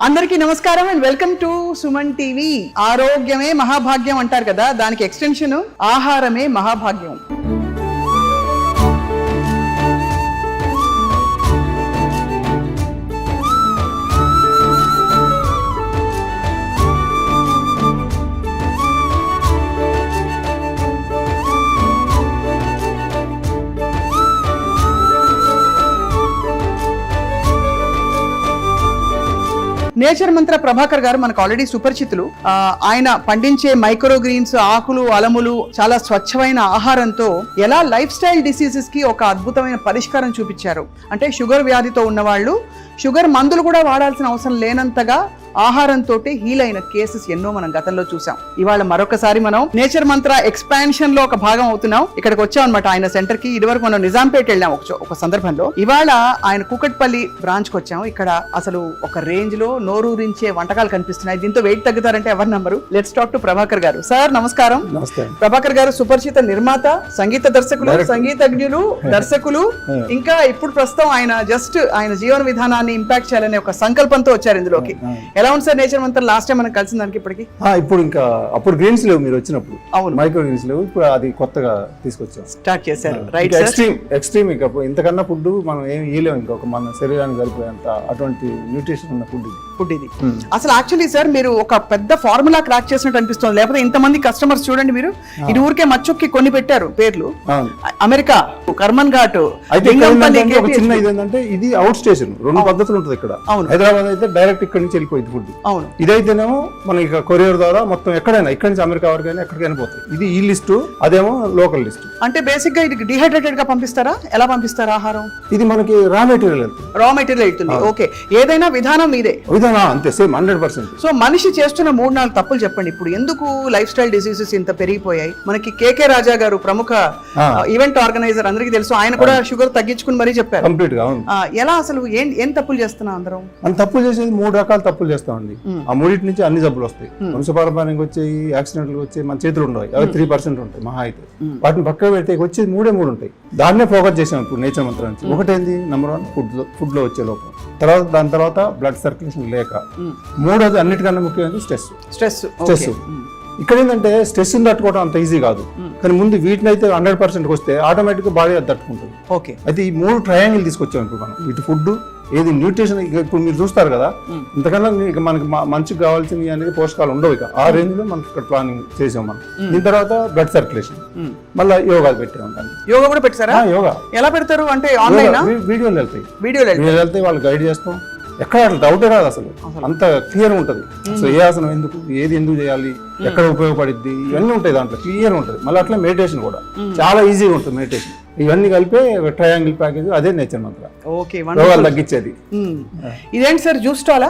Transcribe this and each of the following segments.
అందరికీ నమస్కారం and welcome to Suman TV. ఆరోగ్యమే మహాభాగ్యం అంటారు కదా, దానికి ఎక్స్టెన్షన్ ఆహారమే మహాభాగ్యం. నేచర్ మంత్ర ప్రభాకర్ గారు మనకు ఆల్రెడీ సుపరిచితులు. ఆయన పండించే మైక్రో గ్రీన్స్, ఆకులు, అలములు, చాలా స్వచ్ఛమైన ఆహారంతో ఎలా లైఫ్ స్టైల్ డిసీజెస్ కి ఒక అద్భుతమైన పరిష్కారం చూపించారు. అంటే షుగర్ వ్యాధితో ఉన్నవాళ్ళు షుగర్ మందులు కూడా వాడాల్సిన అవసరం లేనంతగా ఆహారంతో హీల్ అయిన కేసెస్ ఎన్నో మనం గతంలో చూసాం. ఇవాళ మరొకసారి మనం నేచర్ మంత్ర ఎక్స్పాన్షన్ లో ఒక భాగం అవుతున్నాం. ఇక్కడికి వచ్చాం అనమాట ఆయన సెంటర్ కి. ఇదివరకు మనం నిజాంపేట వెళ్ళాం ఒక సందర్భంలో. ఇవాళ ఆయన కూకట్పల్లి బ్రాంచ్ కి వచ్చాం. ఇక్కడ అసలు ఒక రేంజ్ లో నోరూరించే వంటకాలు కనిపిస్తున్నాయి. దీంతో వెయిట్ తగ్గుతారంటే ఎవరి number. Let's talk to Prabhakar గారు. సార్ నమస్కారం. ప్రభాకర్ గారు సుపరిచిత నిర్మాత, సంగీత దర్శకులు, సంగీతజ్ఞులు, దర్శకులు, ఇంకా ఇప్పుడు ప్రస్తుతం ఆయన జీవన విధానాన్ని ఇంపాక్ట్ చేయాలనే ఒక సంకల్పంతో వచ్చారు ఇందులోకి. ఎలా ఉంది సార్ నేచర్ మంత్ర? లాస్ట్ టైం మనం కలిసిన దానికి ఇప్పటికి ఇప్పుడు ఇంకా అప్పుడు గ్రీన్స్ లేవు, మీరు వచ్చినప్పుడు. అవును, మైక్రో గ్రీన్స్ లేవు. ఇప్పుడు అది కొత్తగా తీసుకొచ్చాం, స్టార్ట్ చేశారు. రైట్, ఎక్స్ట్రీమ్ ఇంకా ఇంతకన్నా ఫుడ్ మనం ఏం ఇయ్యలేము. ఇంకొక మన శరీరానికి సరిపోయేంత అటువంటి న్యూట్రిషన్ ఉన్న ఫుడ్ ఇది. అసలు యాక్చువల్లీ సార్ మీరు ఒక పెద్ద ఫార్ములా క్రాక్ చేసినట్టు అనిపిస్తుంది. లేకపోతే ఇంతమంది కస్టమర్స్ చూడండి, మీరు ఇది ఊరికే మచ్చొక్కి కొన్ని పెట్టారు పేర్లు. అమెరికా, కర్మన్ ఘాట్, చిన్న ఇదేంటంటే ఇది అవుట్ స్టేషన్. రెండు పద్ధతులు ఉంటుంది ఇక్కడ. హైదరాబాద్ అయితే డైరెక్ట్ ఇక్కడ నుంచి వెళ్ళిపోయింది ఫుడ్. అవును, ఇదైతేనేమో మన ఇక కొరియర్ ద్వారా మొత్తం ఎక్కడైనా, ఇక్కడ నుంచి అమెరికా వరకు అయినా ఎక్కడికైనా పోతాయి. ఇది ఈ లిస్టు, అదేమో లోకల్ లిస్ట్. అంటే బేసిక్ గా ఇది డిహైడ్రేటెడ్ గా పంపిస్తారా? ఎలా పంపిస్తారా ఆహారం? ఇది మనకి రా మెటీరియల్ వెళ్తుంది. ఓకే, ఏదైనా విధానం మీదే అంతే, సేమ్ 100%. సో మనిషి చేస్తున్న 3-4 తప్పులు చెప్పండి. ఇప్పుడు ఎందుకు లైఫ్ స్టైల్ డిసీజెస్ ఇంత పెరిగిపోయాయి? మనకి కేకే రాజా గారు ప్రముఖ ఈవెంట్ ఆర్గనైజర్, అందరికీ తెలుసు. ఆయన కూడా షుగర్ తగ్గించుకుని మరీ చెప్పారు కంప్లీట్ గా. ఎలా అసలు ఏం తప్పులు చేస్తున్నాం అందరం? తప్పులు చేసేది 3 రకాల తప్పులు చేస్తామండి. ఆ మూడింటి నుంచి అన్ని జబ్బులు వస్తాయి. వంశపారంపర్యంగా వచ్చాయి, యాక్సిడెంట్లు వచ్చాయి, మన చేతులు ఉండవు. అవి 3% ఉంటాయి మహా అయితే. వాటిని పక్కన పెడితే వచ్చేది 3 ఉంటాయి. దాన్నే ఫోకస్ చేసాం ఇప్పుడు నేచర్ మంత్రం నుంచి. ఒకటేంది, నెంబర్ 1 ఫుడ్ లో వచ్చే లోపం. దాని తర్వాత బ్లడ్ సర్క్యులేషన్ లేక. మూడోది అన్నిటికన్నా ముఖ్యమైనది స్ట్రెస్. ఇక్కడ ఏంటంటే స్ట్రెస్ తట్టుకోవడం అంత ఈజీ కాదు. కానీ ముందు వీటిని అయితే 100% వస్తే ఆటోమేటిక్ గా బాడీ అది తట్టుకుంటుంది. ఓకే, అయితే ఈ 3 ట్రయాంగిల్ తీసుకొచ్చాం ఇప్పుడు మనం. ఇటు ఫుడ్, ఏది న్యూట్రిషన్. ఇప్పుడు మీరు చూస్తారు కదా, ఇంతకన్నా మనకి మంచిగా కావాల్సినవి అనేది పోషకాలు ఉండవు. ఇక ఆ రేంజ్ లో మనకి ఇక్కడ ప్లానింగ్ చేసాం మనం. దీని తర్వాత బ్లడ్ సర్క్యులేషన్, మళ్ళీ యోగా పెట్టాం. యోగా కూడా పెట్టారా? యోగా ఎలా పెడతారు అంటే ఆన్లైన్ వీడియోలు వెళ్తాయి, వాళ్ళు గైడ్ చేస్తాం. ఎక్కడ అట్లా డౌటే రాదు అసలు, అంత క్లియర్ ఉంటుంది. సో ఏ ఆసనం ఎందుకు, ఏది ఎందుకు చేయాలి, ఎక్కడ ఉపయోగపడిద్ది, ఇవన్నీ ఉంటాయి దాంట్లో, క్లియర్ ఉంటుంది. మళ్ళీ అట్లా మెడిటేషన్ కూడా చాలా ఈజీగా ఉంటుంది. మెడిటేషన్ ఇవన్నీ కలిపి ట్రయాంగిల్ ప్యాకేజ్, అదే నేచర్ మంత్ర. ఓకే, రోగాలు తగ్గించేది. ఇదేంటి సార్ జ్యూస్ స్టాలా?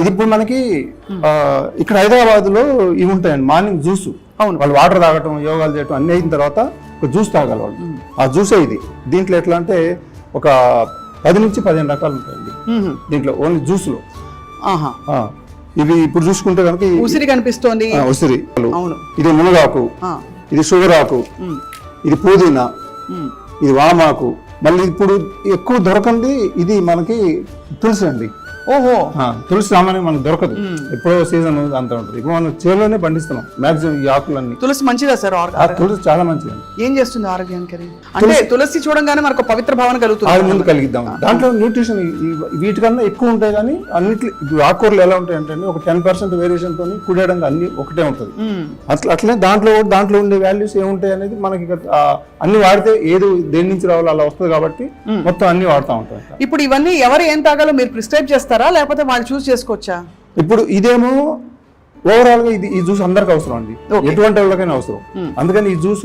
ఇది ఇప్పుడు మనకి ఇక్కడ హైదరాబాద్ లో ఇవి ఉంటాయండి, మార్నింగ్ జ్యూస్. అవును, వాళ్ళు వాటర్ తాగటం, యోగాలు చేయటం అన్ని అయిన తర్వాత ఒక జ్యూస్ తాగాలి వాళ్ళు. ఆ జ్యూసే ఇది. దీంట్లో ఎట్లా అంటే ఒక 10 నుంచి 15 రకాలు ఉంటాయండి దీంట్లో, ఓన్లీ జ్యూస్ లో. ఇవి ఇప్పుడు చూసుకుంటే కనుక ఉసిరి కనిపిస్తోంది. ఉసిరి, ఇది మునగాకు, ఇది షుగర్ ఆకు, ఇది పుదీనా, ఇది వామాకు. మళ్ళీ ఇప్పుడు ఎక్కువ దొరకంది ఇది మనకి తులసి అండి. ఓహో, తులసి సామాన్యం మనకు దొరకదు. ఎప్పుడో సీజన్ అంతా ఉంటుంది. ఇప్పుడు మనం చేలోనే పండిస్తున్నాం మాక్సిమం ఈ ఆకులన్నీ. తులసి మంచిదా సార్? తులసి చాలా మంచిది. ఏం చేస్తుంది ఆరోగ్యానికి? అంటే తులసి చూడంగానే మనకు పవిత్ర భావన కలుగుతుంది. అది ముందు కలిగిద్దాం. దాంట్లో న్యూట్రిషన్ వీటికన్నా ఎక్కువ ఉంటాయి. కానీ అన్నిటి ఆకుకూరలు ఎలా ఉంటాయి అంటే ఒక 10% వేరియేషన్ తోని కుడేయడం అన్ని ఒకటే ఉంటుంది. అట్లనే దాంట్లో ఉండే వాల్యూస్ ఏముంటాయి అనేది మనకి అన్ని వాడితే ఏదో దేని నుంచి రావాలో అలా వస్తుంది. కాబట్టి మొత్తం అన్ని వాడుతూ ఉంటాం. ఇప్పుడు ఇవన్నీ ఎవరు ఏం తాగాలో మీరు ప్రిస్క్రైబ్ చేస్తారా, లేకపోతే వాళ్ళు చూస్ చేసుకోవచ్చా? ఇప్పుడు ఇదేమో ఓవరాల్ గా ఈ జ్యూస్ అందరికి అవసరం అండి, ఎటువంటి వాళ్ళకైనా అవసరం. అందుకని ఈ జ్యూస్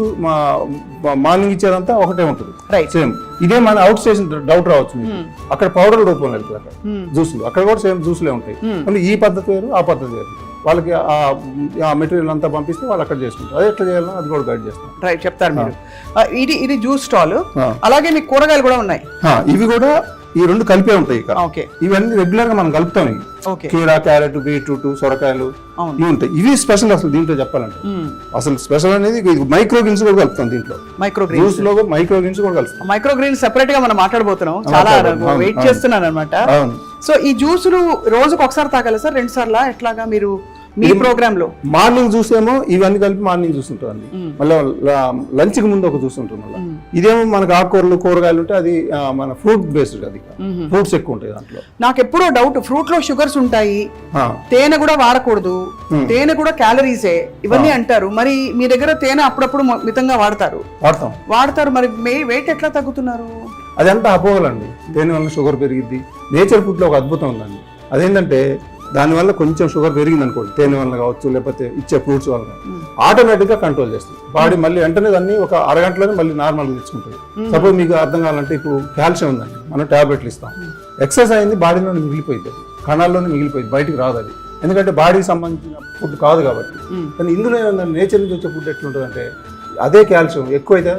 మార్నింగ్ ఇచ్చేదంతా ఒకటే ఉంటుంది సేమ్. ఇదే మన అవుట్ స్టేషన్ డౌట్ రావచ్చు మీకు, అక్కడ పౌడర్ రూపంలో వెళ్తుంది అక్కడ జ్యూస్లు, అక్కడ కూడా సేమ్ జ్యూస్లే ఉంటాయి. మళ్ళీ ఈ పద్ధతి వేరు, ఆ పద్ధతి వేరు. వాళ్ళకి ఆ మెటీరియల్ అంతా పంపిస్తే వాళ్ళు అక్కడ చేసుకుంటారు. అది ఎట్లా చేయాలో అది కూడా గైడ్ చేస్తాం. రైట్, చెప్తారు మీరు. ఇది జ్యూస్ స్టాల్. అలాగే మీకు కూరగాయలు కూడా ఉన్నాయి. ఇవి కూడా ఈ రెండు కలిపే ఉంటాయి ఇక. ఓకే ఇవన్నీ రెగ్యులర్ గా మనం కలుపుతాం ఇవి. ఓకే కీరా, క్యారెట్, బీట్రూట్, సొరకాయలు అవును. ఇవి ఉంటాయి. ఇవి స్పెషల్ అసలు దీంట్లో చెప్పాలంటే. అసలు స్పెషల్ అనేది మైక్రోగ్రీన్స్ కూడా కలుపుతాం దీంట్లో. మైక్రోగ్రీన్స్ జ్యూస్ లో మైక్రోగ్రీన్స్ కూడా కలుపుతాం. మైక్రోగ్రీన్స్ సెపరేట్ గా మనం మాట్లాడబోతున్నాం. చాలా వెయిట్ చేస్తున్నాను అనమాట. అవును. సో ఈ జ్యూసులు రోజుకు ఒకసారి తాగాలి సార్, 2 సార్లా ఎట్లాగా మీరు మీ ప్రోగ్రామ్ లో? మార్నింగ్ జ్యూస్ ఏమో ఇవన్నీ కలిపి మార్నింగ్ జ్యూస్ ఉంటుంది, మళ్ళీ లంచ్ కి ముందు ఒక జ్యూస్ ఉంటుంది. మళ్ళీ ఇదేమో మనకు ఆకుకూరలు, కూరగాయలు ఉంటే అది మన ఫ్రూట్ బేస్డ్, అది ఫ్రూట్స్ ఎక్కువ ఉంటాయి దాంట్లో. నాకు ఎప్పుడో డౌట్, ఫ్రూట్ లో షుగర్స్ ఉంటాయి, తేనె కూడా వాడకూడదు, తేనె కూడా క్యాలరీసే ఇవన్నీ అంటారు. మరి మీ దగ్గర తేనె అప్పుడప్పుడు మితంగా వాడతారు, మరి వెయిట్ ఎట్లా తగ్గుతున్నారు? అదంతా అపోహలండి. తేనె వల్ల షుగర్ పెరిగిద్ది. నేచర్ ఫుడ్ లో ఒక అద్భుతం ఉందండి. అదేంటంటే దానివల్ల కొంచెం షుగర్ పెరిగింది అనుకోండి, తేనె వల్ల కావచ్చు, లేకపోతే ఇచ్చే ఫ్రూట్స్ వల్ల ఆటోమేటిక్ గా కంట్రోల్ చేస్తుంది బాడీ. మళ్ళీ వెంటనే దాన్ని ఒక అరగంటలోనే మళ్ళీ నార్మల్ గా తెచ్చుకుంటుంది. సపోజ్ మీకు అర్థం కావాలంటే ఇప్పుడు కాల్షియం ఉందండి, మనం టాబ్లెట్లు ఇస్తాం. ఎక్సెస్ అయింది బాడీలోనే మిగిలిపోయింది, కణాల్లోనే మిగిలిపోయింది, బయటికి రాదు అది. ఎందుకంటే బాడీకి సంబంధించిన ఫుడ్ కాదు కాబట్టి. కానీ ఇందులో ఏమన్నా నేచర్ నుంచి వచ్చే ఫుడ్ ఎట్లుంటుందంటే అదే కాల్షియం ఎక్కువైతే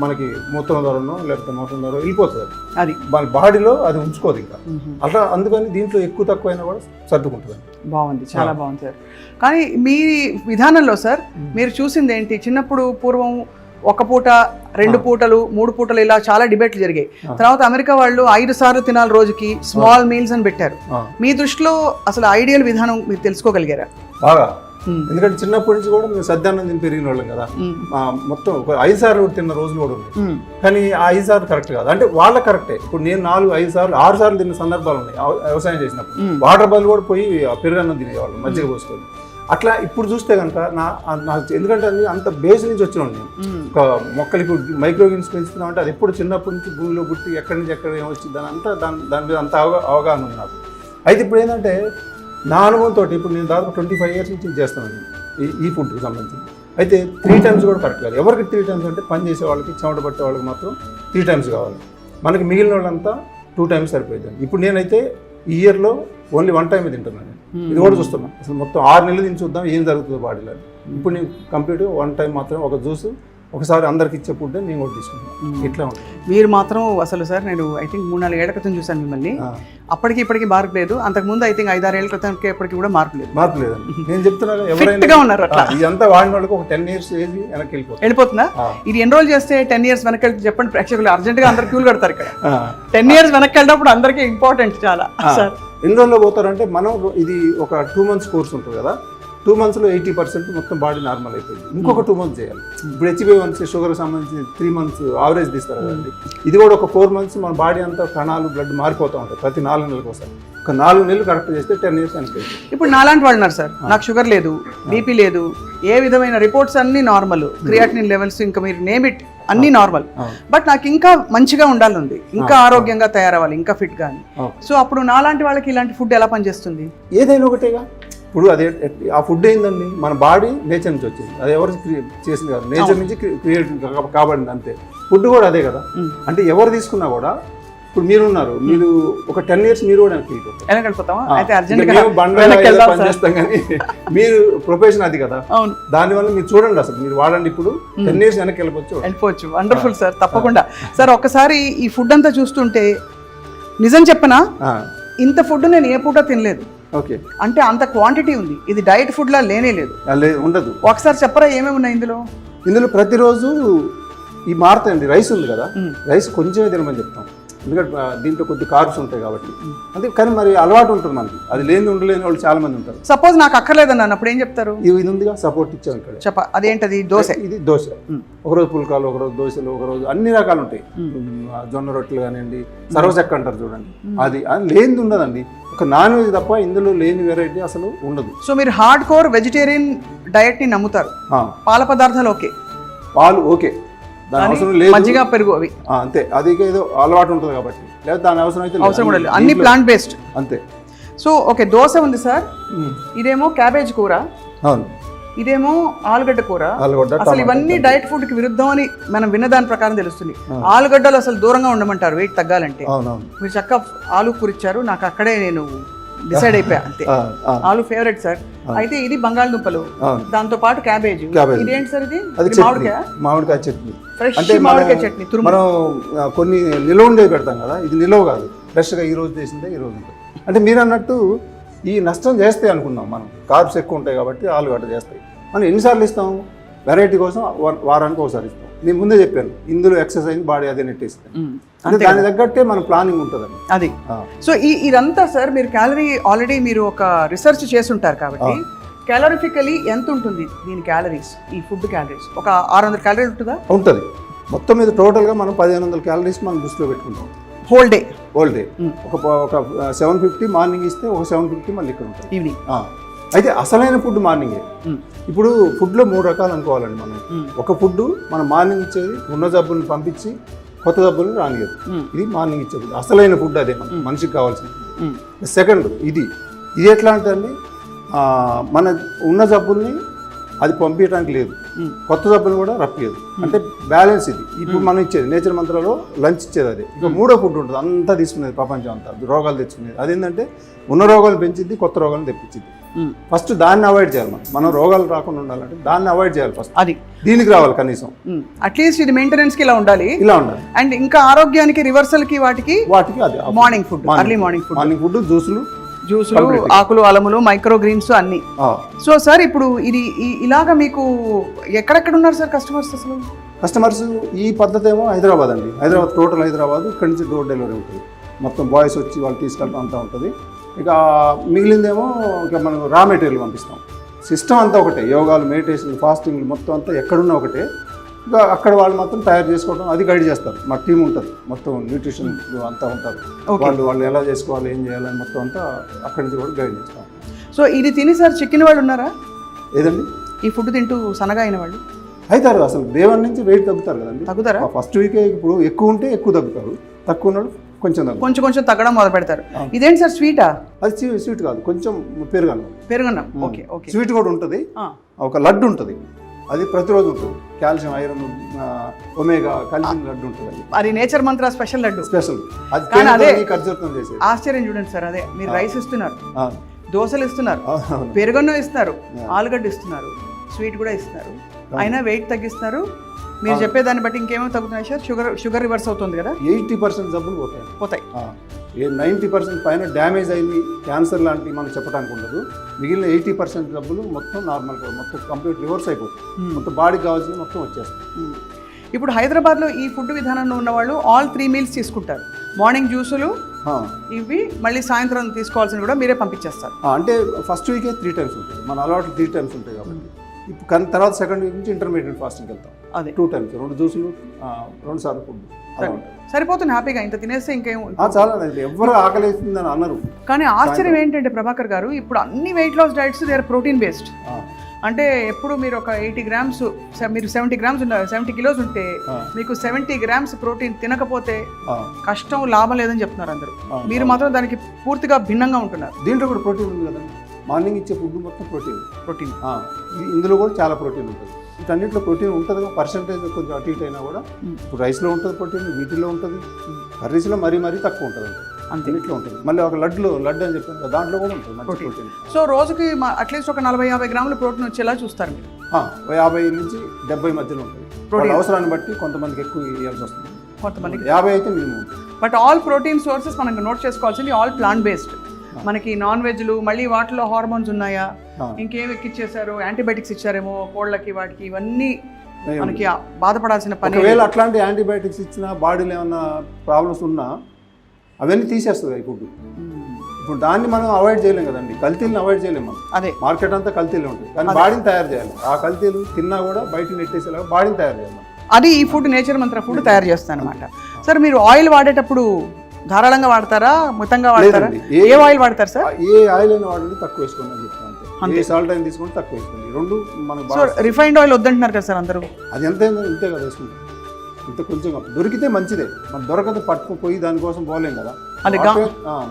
మనకి మూత్రం ద్వారానో లేకపోతే మోసం ద్వారా వెళ్ళిపోతుంది, అది మన బాడీలో అది ఉంచుకోదు ఇంకా. అట్లా అందుకని దీంట్లో ఎక్కువ తక్కువ అయినా కూడా సర్దుకుంటుంది. బాగుంది, చాలా బాగుంది సార్. కానీ మీ విధానంలో సార్ మీరు చూసింది ఏంటి? చిన్నప్పుడు పూర్వం 1 పూట, 2 పూటలు, 3 పూటలు ఇలా చాలా డిబేట్లు జరిగాయి. తర్వాత అమెరికా వాళ్ళు 5 సార్లు తినాలి రోజుకి, స్మాల్ మీల్స్ అని పెట్టారు. మీ దృష్టిలో అసలు ఐడియల్ విధానం మీరు తెలుసుకోగలిగారా? బాగా. ఎందుకంటే చిన్నప్పటి నుంచి కూడా మేము సద్యాన్నం తిని పెరిగిన వాళ్ళం కదా. మొత్తం 5 సార్లు తిన్న రోజులు కూడా ఉంది. కానీ ఆ 5 సార్లు కరెక్ట్ కాదు అంటే వాళ్ళ కరెక్టే. ఇప్పుడు నేను 4, 5 సార్లు, 6 సార్లు తిన్న సందర్భాలు ఉన్నాయి వ్యవసాయం చేసినప్పుడు. వాటర్ బదులు కూడా పోయి పెరుగన్నం తినేవాళ్ళు, మజ్జిగ పోసుకొని. అట్లా ఇప్పుడు చూస్తే కనుక ఎందుకంటే అది అంత బేస్ నుంచి వచ్చినాం. నేను ఒక మొక్కలు ఇప్పుడు మైక్రోగ్రీన్స్ పెంచుతున్నాం అంటే అది ఎప్పుడు చిన్నప్పటి నుంచి భూమిలో పుట్టి ఎక్కడి నుంచి ఎక్కడ ఏమొచ్చింది దాని మీద అంత అవగాహన ఉంది నాకు. అయితే ఇప్పుడు ఏంటంటే నా అనుభవంతో ఇప్పుడు నేను దాదాపు 25 years నుంచి చేస్తాను ఈ ఫుడ్కి సంబంధించి. అయితే 3 times కూడా కరెక్ట్ కాదు. ఎవరికి 3 times అంటే పని చేసే వాళ్ళకి, చెమట పట్టే వాళ్ళకి మాత్రం 3 times కావాలి. మనకి మిగిలిన వాళ్ళంతా 2 times సరిపోయింది. ఇప్పుడు నేనైతే ఈ ఇయర్లో ఓన్లీ 1 time తింటున్నాను. ఇది కూడా చూస్తున్నాను. అసలు మొత్తం 6 నెలలు తిని చూద్దాం ఏం జరుగుతుందో బాడీలో. ఇప్పుడు నేను కంప్లీట్గా 1 time మాత్రం ఒక జ్యూస్, ఒకసారి అందరికి ఇచ్చే ఫుడ్ నేను కూడా తీసుకుంటాను. ఇట్లా ఉంటుంది. మీరు మాత్రం అసలు సార్ నేను ఐ థింక్ 3-4 ఏళ్ల క్రితం చూశాను మిమ్మల్ని. అప్పటికి ఇప్పటికి మార్పు లేదు. అంతకుముందు ఐ థింక్ 5-6 ఏళ్ల క్రితం ఎప్పటికీ కూడా మార్పు లేదు. నేను చెప్తున్నా ఎవరైనా ఉన్నారు అట్లా. ఇదంతా వాడిన వాళ్ళకి ఒక 10 years ఏజ్ వెనక్కి వెళ్ళిపోతుందా? ఇది ఎన్రోల్ చేస్తే 10 years వెనక్కి వెళ్తే చెప్పండి ప్రేక్షకులు, అర్జెంట్ గా అందరు క్యూలు కడతారు ఇక్కడ. 10 years వెనక్కి వెళ్ళినప్పుడు అందరికీ ఇంపార్టెంట్ చాలా. సార్ ఎన్ని రోజుల్లో పోతారంటే మనం ఇది ఒక 2 months కోర్స్ ఉంటుంది కదా. 2 months లో 80% మొత్తం బాడీ నార్మల్ అయిపోయింది. ఇంకొక 2 months చేయాలి. ఇప్పుడు HbA1c షుగర్ సంబంధించి 3 months ఆవరేజ్ తీస్తారు కదండి. ఇది కూడా ఒక 4 months మన బాడీ అంతా కణాలు, బ్లడ్ మారిపోతూ ఉంటాయి ప్రతి 4 నెలలకు ఒకసారి. ఒక 4 నెలలు కరెక్ట్ చేస్తే 10 years అనిపోయింది. ఇప్పుడు నాలాంటి వాళ్ళు ఉన్నారు సార్, నాకు షుగర్ లేదు, బీపీ లేదు, ఏ విధమైన రిపోర్ట్స్ అన్ని నార్మల్, క్రియాటినిన్ లెవెల్స్ ఇంకా మీరు నేమ్ ఇట్ అన్ని నార్మల్. బట్ నాకు ఇంకా మంచిగా ఉండాలంది, ఇంకా ఆరోగ్యంగా తయారవ్వాలి, ఇంకా ఫిట్ గా. సో అప్పుడు నాలాంటి వాళ్ళకి ఇలాంటి ఫుడ్ ఎలా పనిచేస్తుంది? ఏదైనా ఒకటేగా. ఇప్పుడు అదే ఆ ఫుడ్ ఏందండి, మన బాడీ నేచర్ నుంచి వచ్చింది, అది ఎవరు చేసింది కాదు, నేచర్ నుంచి క్రియేట్ కాబడింది అంతే. ఫుడ్ కూడా అదే కదా. అంటే ఎవరు తీసుకున్నా కూడా ఇప్పుడు మీరున్నారు, మీరు ఒక 10 years మీరు కూడా పనిచేస్తాం కానీ మీరు ప్రొఫెషన్ అది కదా. దానివల్ల మీరు చూడండి, అసలు మీరు వాడండి, ఇప్పుడు 10 years వెనక్కి వెళ్ళిపోవచ్చు. వండర్ఫుల్ సార్, తప్పకుండా. సార్ ఒక్కసారి ఈ ఫుడ్ అంతా చూస్తుంటే నిజం చెప్పనా, ఇంత ఫుడ్ నేను ఏ పూట తినలేదు. ఓకే, అంటే అంత క్వాంటిటీ ఉంది. ఇది డైట్ ఫుడ్ లా లేనే లేదు, ఉండదు. ఒకసారి చెప్పరా ఏమేమి ఉన్నాయి ఇందులో? ఇందులో ప్రతిరోజు ఈ మారుతాయండి. రైస్ ఉంది కదా, రైస్ కొంచెమే తినమని చెప్తాం. ఎందుకంటే దీంట్లో కొద్ది కార్బ్స్ ఉంటాయి కాబట్టి. అంటే కానీ మరి అలవాటు ఉంటుంది మనకి, అది లేని ఉండలేని వాళ్ళు చాలా మంది ఉంటారు. సపోజ్ నాకు అక్కర్లేదని అన్నప్పుడు ఏం చెప్తారు? ఇది ఉందిగా, సపోర్ట్ ఇచ్చాం ఇక్కడ. అదేంటది? దోశ. ఇది దోశ. ఒకరోజు పుల్కాలు, ఒకరోజు దోశలు, ఒకరోజు అన్ని రకాలు ఉంటాయి. జొన్న రొట్టెలు కానివ్వండి, సర్వశక్క అంటారు చూడండి, అది లేనిది ఉండదండి. ఒక నాన్ వెజ్ తప్ప ఇందులో లేని వెరైటీ అసలు ఉండదు. సో మీరు హార్డ్ కోర్ వెజిటేరియన్ డయట్ ని నమ్ముతారు? పాల పదార్థాలు ఓకే, పాలు ఓకే, దాని అవసరం లేదు, మజ్జిగ, పెరుగు అవి అంతే. అది ఏదో అలవాటు ఉంటుంది కాబట్టి, లేదా దాని అవసరం అయితే అవసరం కూడా లేదు, అన్ని ప్లాంట్ బేస్డ్ అంతే. సో ఓకే, దోశ ఉంది సార్, ఇదేమో క్యాబేజ్ కూర, అవును, ఇదేమో ఆలుగడ్డ కూర. అసలు ఇవన్నీ డైట్ ఫుడ్ కి విరుద్ధం అని మనం విన్న దాని ప్రకారం తెలుస్తుంది. ఆలుగడ్డలు అసలు దూరంగా ఉండమంటారు వెయిట్ తగ్గాలంటే. మీరు చక్కగా ఆలు కూర ఇచ్చారు నాకు, అక్కడే నేను డిసైడ్ అయిపోయా అంతే. ఆ, ఆ, ఆలు ఫేవరెట్ సార్. అయితే ఇది బంగాళదుంపలు, అవును. దాంతో పాటు క్యాబేజ్. క్యాబేజ్. ఇదేంటి సార్ ఇది? అది ఇది చట్నీ, మామిడికాయ, మామిడికాయ చట్నీ. ఫ్రెష్ అంటే మామిడికాయ చట్నీ తురుము. మనం కొన్ని నిల్వ ఉండేవి పెడతాం కదా, ఇది నిల్వ కాదు, ఫ్రెష్గా ఈ రోజు చేసిందే ఈ రోజు ఉంటుంది. అంటే మీరు అన్నట్టు ఈ నష్టం చేస్తాయి అనుకున్నాం మనం, కార్బ్స్ ఎక్కువ ఉంటాయి కాబట్టి ఆలుగడ్డ చేస్తాయి. మనం ఎన్నిసార్లు ఇస్తాం? వెరైటీ కోసం వారానికి ఒకసారి ఇస్తాం. నేను ముందే చెప్పాను, ఇందులో ఎక్సర్సైజ్ బాడీ అదే నెట్టేస్తాం. అంటే దాని తగ్గట్టే మన ప్లానింగ్ ఉంటుందండి అది. సో ఇదంతా సార్ మీరు క్యాలరీ ఆల్రెడీ మీరు ఒక రిసర్చ్ చేస్తుంటారు కాబట్టి క్యాలరిఫికలీ ఎంత ఉంటుంది దీని క్యాలరీస్, ఈ ఫుడ్ క్యాలరీస్? ఒక 600 క్యాలరీలు ఉంటుందా? ఉంటుంది. మొత్తం మీద టోటల్గా మనం 1500 క్యాలరీస్ మనం దృష్టిలో పెట్టుకుంటాం హోల్ డే. Whole day. ఒక 750 మార్నింగ్ ఇస్తే ఒక 750 మళ్ళీ ఇక్కడ ఉంటుంది ఈవినింగ్. అయితే అసలైన ఫుడ్ మార్నింగే. ఇప్పుడు ఫుడ్లో 3 రకాలు అనుకోవాలండి మనం. ఒక ఫుడ్ మనం మార్నింగ్ ఇచ్చేది ఉన్న జబ్బుల్ని పంపించి కొత్త జబ్బుల్ని రానియదు. ఇది మార్నింగ్ ఇచ్చే ఫుడ్, అసలైన ఫుడ్ అదే మనిషికి కావాల్సిన. సెకండ్ ఇది ఎట్లా అంటే అండి, మన ఉన్న జబ్బుల్ని అది పంపించడానికి లేదు, కొత్త జబ్బులు కూడా రప్పియదు. అంటే బ్యాలెన్స్ ఇది. ఇప్పుడు మనం ఇచ్చేది నేచర్ మంత్రాలో లంచ్ ఇచ్చేది అదే. ఇక 3వ ఫుడ్ ఉంటుంది, అంతా తీసుకునేది ప్రపంచం అంతా, రోగాలు తెచ్చుకునేది. అదేంటంటే ఉన్న రోగాలు పెంచిద్ది, కొత్త రోగాలను తెప్పించింది. ఫస్ట్ దాన్ని అవాయిడ్ చేయాలి. మనం రోగాలు రాకుండా ఉండాలంటే దాన్ని అవాయిడ్ చేయాలి ఫస్ట్. అది దీనికి రావాలి కనీసం, అట్లీస్ట్ ఇది మెయింటెనెన్స్ కి ఇలా ఉండాలి. అండ్ ఇంకా ఆరోగ్యానికి రివర్సల్ కి వాటికి అది morning food, early morning food, జ్యూసులు, ఆకులు, అలములు, మైక్రో గ్రీన్స్ అన్ని. సో సార్ ఇప్పుడు ఇది ఇలాగా మీకు ఎక్కడెక్కడ ఉన్నారు సార్ కస్టమర్స్? అసలు కస్టమర్స్ ఈ పద్ధతి ఏమో హైదరాబాద్ అండి, హైదరాబాద్, టోటల్ హైదరాబాద్. ఇక్కడి నుంచి డోర్ డెలివరీ ఉంటుంది, మొత్తం బాయ్స్ వచ్చి వాళ్ళు తీసుకెళ్ళడం అంతా ఉంటుంది. ఇక మిగిలిందేమో ఇక మనం రా మెటీరియల్ పంపిస్తాం. సిస్టమ్ అంతా ఒకటే, యోగాలు, మెడిటేషన్, ఫాస్టింగ్లు మొత్తం అంతా ఎక్కడున్నా ఒకటే. ఇక అక్కడ వాళ్ళు మొత్తం తయారు చేసుకోవడం అది గైడ్ చేస్తారు. మా టీం ఉంటుంది, మొత్తం న్యూట్రిషన్ అంతా ఉంటారు. వాళ్ళు ఎలా చేసుకోవాలి, ఏం చేయాలని మొత్తం అంతా అక్కడి నుంచి కూడా గైడ్ చేస్తాం. సో ఇది తిని సార్ చిక్కిన వాళ్ళు ఉన్నారా? ఏదండి, ఈ ఫుడ్ తింటూ సన్నగా అయిన వాళ్ళు అవుతారు. అసలు దేవుని నుంచి వెయిట్ తగ్గుతారు కదండి. తగ్గుతారా? ఫస్ట్ వీకే ఇప్పుడు ఎక్కువ ఉంటే ఎక్కువ తగ్గుతారు, తక్కువ ఉన్నాడు కొంచెం తగ్గడం మొదలు పెడతారు. ఇదేంటి సార్ స్వీటా? అది స్వీట్ కాదు, కొంచెం పెరుగన్నం. Okay okay. స్వీట్ కూడా ఉంటుంది. ఒక లడ్డు ఉంటుంది, అది ప్రతిరోజు ఉంటుంది. కాల్షియం, ఐరన్, ఒమేగా కలిసిన లడ్డు ఉంటుంది. అది నేచర్ మంత్ర స్పెషల్ లడ్డు. స్పెషల్ అదే ఖర్జూరం చేసేది. ఆశ్చర్యం చూడండి సార్, అదే మీరు రైస్ ఇస్తున్నారు, దోశలు ఇస్తున్నారు, పెరుగన్నం ఇస్తున్నారు, ఆలుగడ్డ ఇస్తున్నారు, స్వీట్ కూడా ఇస్తున్నారు, అయినా వెయిట్ తగ్గిస్తున్నారు. మీరు చెప్పేదాన్ని బట్టి ఇంకేమో తగ్గుతున్నాయి సార్? షుగర్ రివర్స్ అవుతుంది కదా? 80% జబ్బులు పోతాయి. 90% పైన డ్యామేజ్ అయింది, క్యాన్సర్ లాంటివి మనం చెప్పడానికి ఉండదు. మిగిలిన 80% జబ్బులు మొత్తం నార్మల్గా, మొత్తం కంప్లీట్ రివర్స్ అయిపోతుంది. మొత్తం బాడీకి కావాల్సిన మొత్తం వచ్చేస్తుంది. ఇప్పుడు హైదరాబాద్లో ఈ ఫుడ్ విధానంలో ఉన్న వాళ్ళు all 3 మీల్స్ తీసుకుంటారు. మార్నింగ్ జ్యూసులు ఇవి, మళ్ళీ సాయంత్రం తీసుకోవాల్సిన కూడా మీరే పంపించేస్తారు. అంటే ఫస్ట్ వీకే 3 టైమ్స్ ఉంటుంది, మన అలవాట్లు 3 టైమ్స్ ఉంటాయి కాబట్టి. ఇప్పుడు తర్వాత సెకండ్ వీక్ నుంచి ఇంటర్మీడియట్ ఫాస్టింగ్కి వెళ్తాం. అదే 2 టైమ్స్, 2 జ్యూసులు, 2 సార్లు ఫుడ్ సరిపోతుంది. హ్యాపీగా ఇంత తినేస్తే ఇంకేం చాలా, ఎవరు ఆకలిస్తుందని అన్నారు. కానీ ఆశ్చర్యం ఏంటంటే ప్రభాకర్ గారు, ఇప్పుడు అన్ని weight loss diets they are protein based. అంటే ఎప్పుడు మీరు ఒక 80 గ్రామ్స్, మీరు 70 గ్రామ్స్ 70 కిలోస్ ఉంటే మీకు 70 గ్రామ్స్ ప్రోటీన్ తినకపోతే కష్టం, లాభం లేదని చెప్తున్నారు అందరూ. మీరు మాత్రం దానికి పూర్తిగా భిన్నంగా ఉంటున్నారు. దీంట్లో కూడా ప్రోటీన్ ఉంది కదా, మార్నింగ్ ఇచ్చే ఫుడ్ మొత్తం ప్రోటీన్. ఇందులో కూడా చాలా ప్రోటీన్ ఉంటుంది. వీటన్నిటిలో ప్రోటీన్ ఉంటుంది, పర్సెంటేజ్ కొంచెం అటు ఇటు అయినా కూడా. ఇప్పుడు రైస్లో ఉంటుంది ప్రోటీన్, వీటిలో ఉంటుంది, కర్రీస్లో మరీ తక్కువ ఉంటుంది, అన్నింటిలో ఉంటుంది. మళ్ళీ ఒక లడ్డు అని చెప్పాను కదా, దాంట్లో కూడా ఉంటుంది ప్రోటీన్. సో రోజుకి అట్లీస్ట్ ఒక 40-50 గ్రాముల ప్రోటీన్ వచ్చేలా చూస్తారు మీరు? 50 నుంచి 70 మధ్యలో ఉంటుంది. ప్రోటీన్ అవసరాన్ని బట్టి కొంతమందికి ఎక్కువ ఇవ్వాల్సి వస్తుంది, కొంతమందికి 50 అయితే minimum. But all protein sources మనం నోట్ చేసుకోవాల్సింది ఆల్ ప్లాంట్ బేస్డ్. మనకి నాన్ వెజ్లు, మళ్ళీ వాటిలో హార్మోన్స్ ఉన్నాయా, ఇంకేం ఎక్కిచ్చేసారు, యాంటీబయాటిక్స్ ఇచ్చారేమో కోళ్ళకి, వాటికి, ఇవన్నీ మనకి బాధపడాల్సిన పని. ఒకవేళ అట్లాంటి యాంటీబయాటిక్స్ ఇచ్చినా, బాడీలో ఏమన్నా ప్రాబ్లమ్స్ ఉన్నా అవన్నీ తీసేస్తుంది ఈ ఫుడ్. ఇప్పుడు దాన్ని మనం అవాయిడ్ చేయలేం కదండి, కల్తీలను అవాయిడ్ చేయలేము మనం. అదే మార్కెట్ అంతా కల్తీలు ఉంటుంది, కానీ బాడీని తయారు చేయాలి. ఆ కల్తీలు తిన్నా కూడా బయట నెట్టేసేలాగా బాడీని తయారు చేయాలి. అది ఈ ఫుడ్ నేచర్ మంత్ర ఫుడ్ తయారు చేస్తాను అనమాట. సార్ మీరు ఆయిల్ వాడేటప్పుడు ధారాళంగా వాడతారా, మితంగా వాడతారా? ఏ ఆయిల్ వాడతారు సార్? ఏ ఆయిల్ అయినా వాడండి, తక్కువ వేసుకోండి అని చెప్తాను. అంతే, సాల్ట్ అయిన తీసుకుంటే తక్కువ వేసుకోండి. 2 మనకు రిఫైన్డ్ ఆయిల్ వద్దంటున్నారు కదా సార్ అందరూ? అది ఎంత ఇంతే కదా వేసుకుంటాం, ఇంత కొంచెం దొరికితే మంచిదే. మనం దొరకదు పట్టుకుపోయి దానికోసం పోలేం కదా,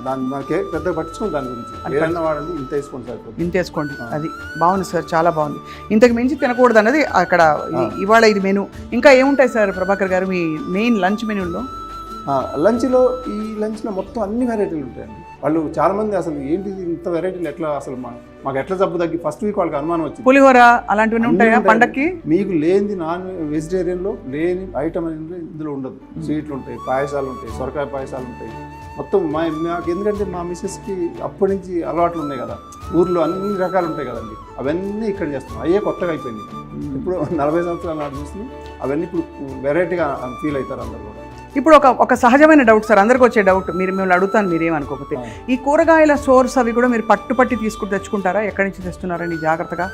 దాన్ని మనకే పెద్ద పట్టించుకోండి. దాని గురించి ఏదైనా వాడండి, ఇంత వేసుకోండి సరిపోతుంది. ఇంత వేసుకోండి. అది బాగుంది సార్, చాలా బాగుంది. ఇంతకు మించి తినకూడదు అన్నది అక్కడ ఇవాళ ఇది మెనూ. ఇంకా ఏముంటాయి సార్ ప్రభాకర్ గారు మీ మెయిన్ లంచ్ మెనూలో? లంచ్లో మొత్తం అన్ని వెరైటీలు ఉంటాయండి. వాళ్ళు చాలా మంది అసలు ఏంటి ఇంత వెరైటీలు ఎట్లా అసలు మాకు ఎట్లా జబ్బు తగ్గి ఫస్ట్ వీక్ వాళ్ళకి అనుమానం వచ్చింది. పులిహోర అలాంటివి ఉంటాయా పండక్కి? మీకు లేనిది నాన్ వెజిటేరియన్లో లేని ఐటమ్ అనేది ఇందులో ఉండదు. స్వీట్లు ఉంటాయి, పాయసాలు ఉంటాయి, సొరకాయ పాయసాలు ఉంటాయి. మొత్తం మాకు ఎందుకంటే మా మిస్సెస్కి అప్పటి నుంచి అలవాట్లు ఉన్నాయి కదా, ఊర్లో అన్ని రకాలు ఉంటాయి కదండి, అవన్నీ ఇక్కడ చేస్తున్నాం. అయ్యే కొత్తగా అయిపోయింది. ఇప్పుడు 40 సంవత్సరాల నాడు చూసి అవన్నీ ఇప్పుడు వెరైటీగా ఫీల్ అవుతారు అందరు కూడా. ఇప్పుడు ఒక సహజమైన డౌట్ సార్, అందరికి వచ్చే డౌట్, మిమ్మల్ని అడుగుతాను మీరేమనుకోకపోతే, ఈ కూరగాయల సోర్స్ అవి కూడా మీరు పట్టి తెచ్చుకుంటారా? ఎక్కడి నుంచి తెస్తున్నారండి జాగ్రత్తగా?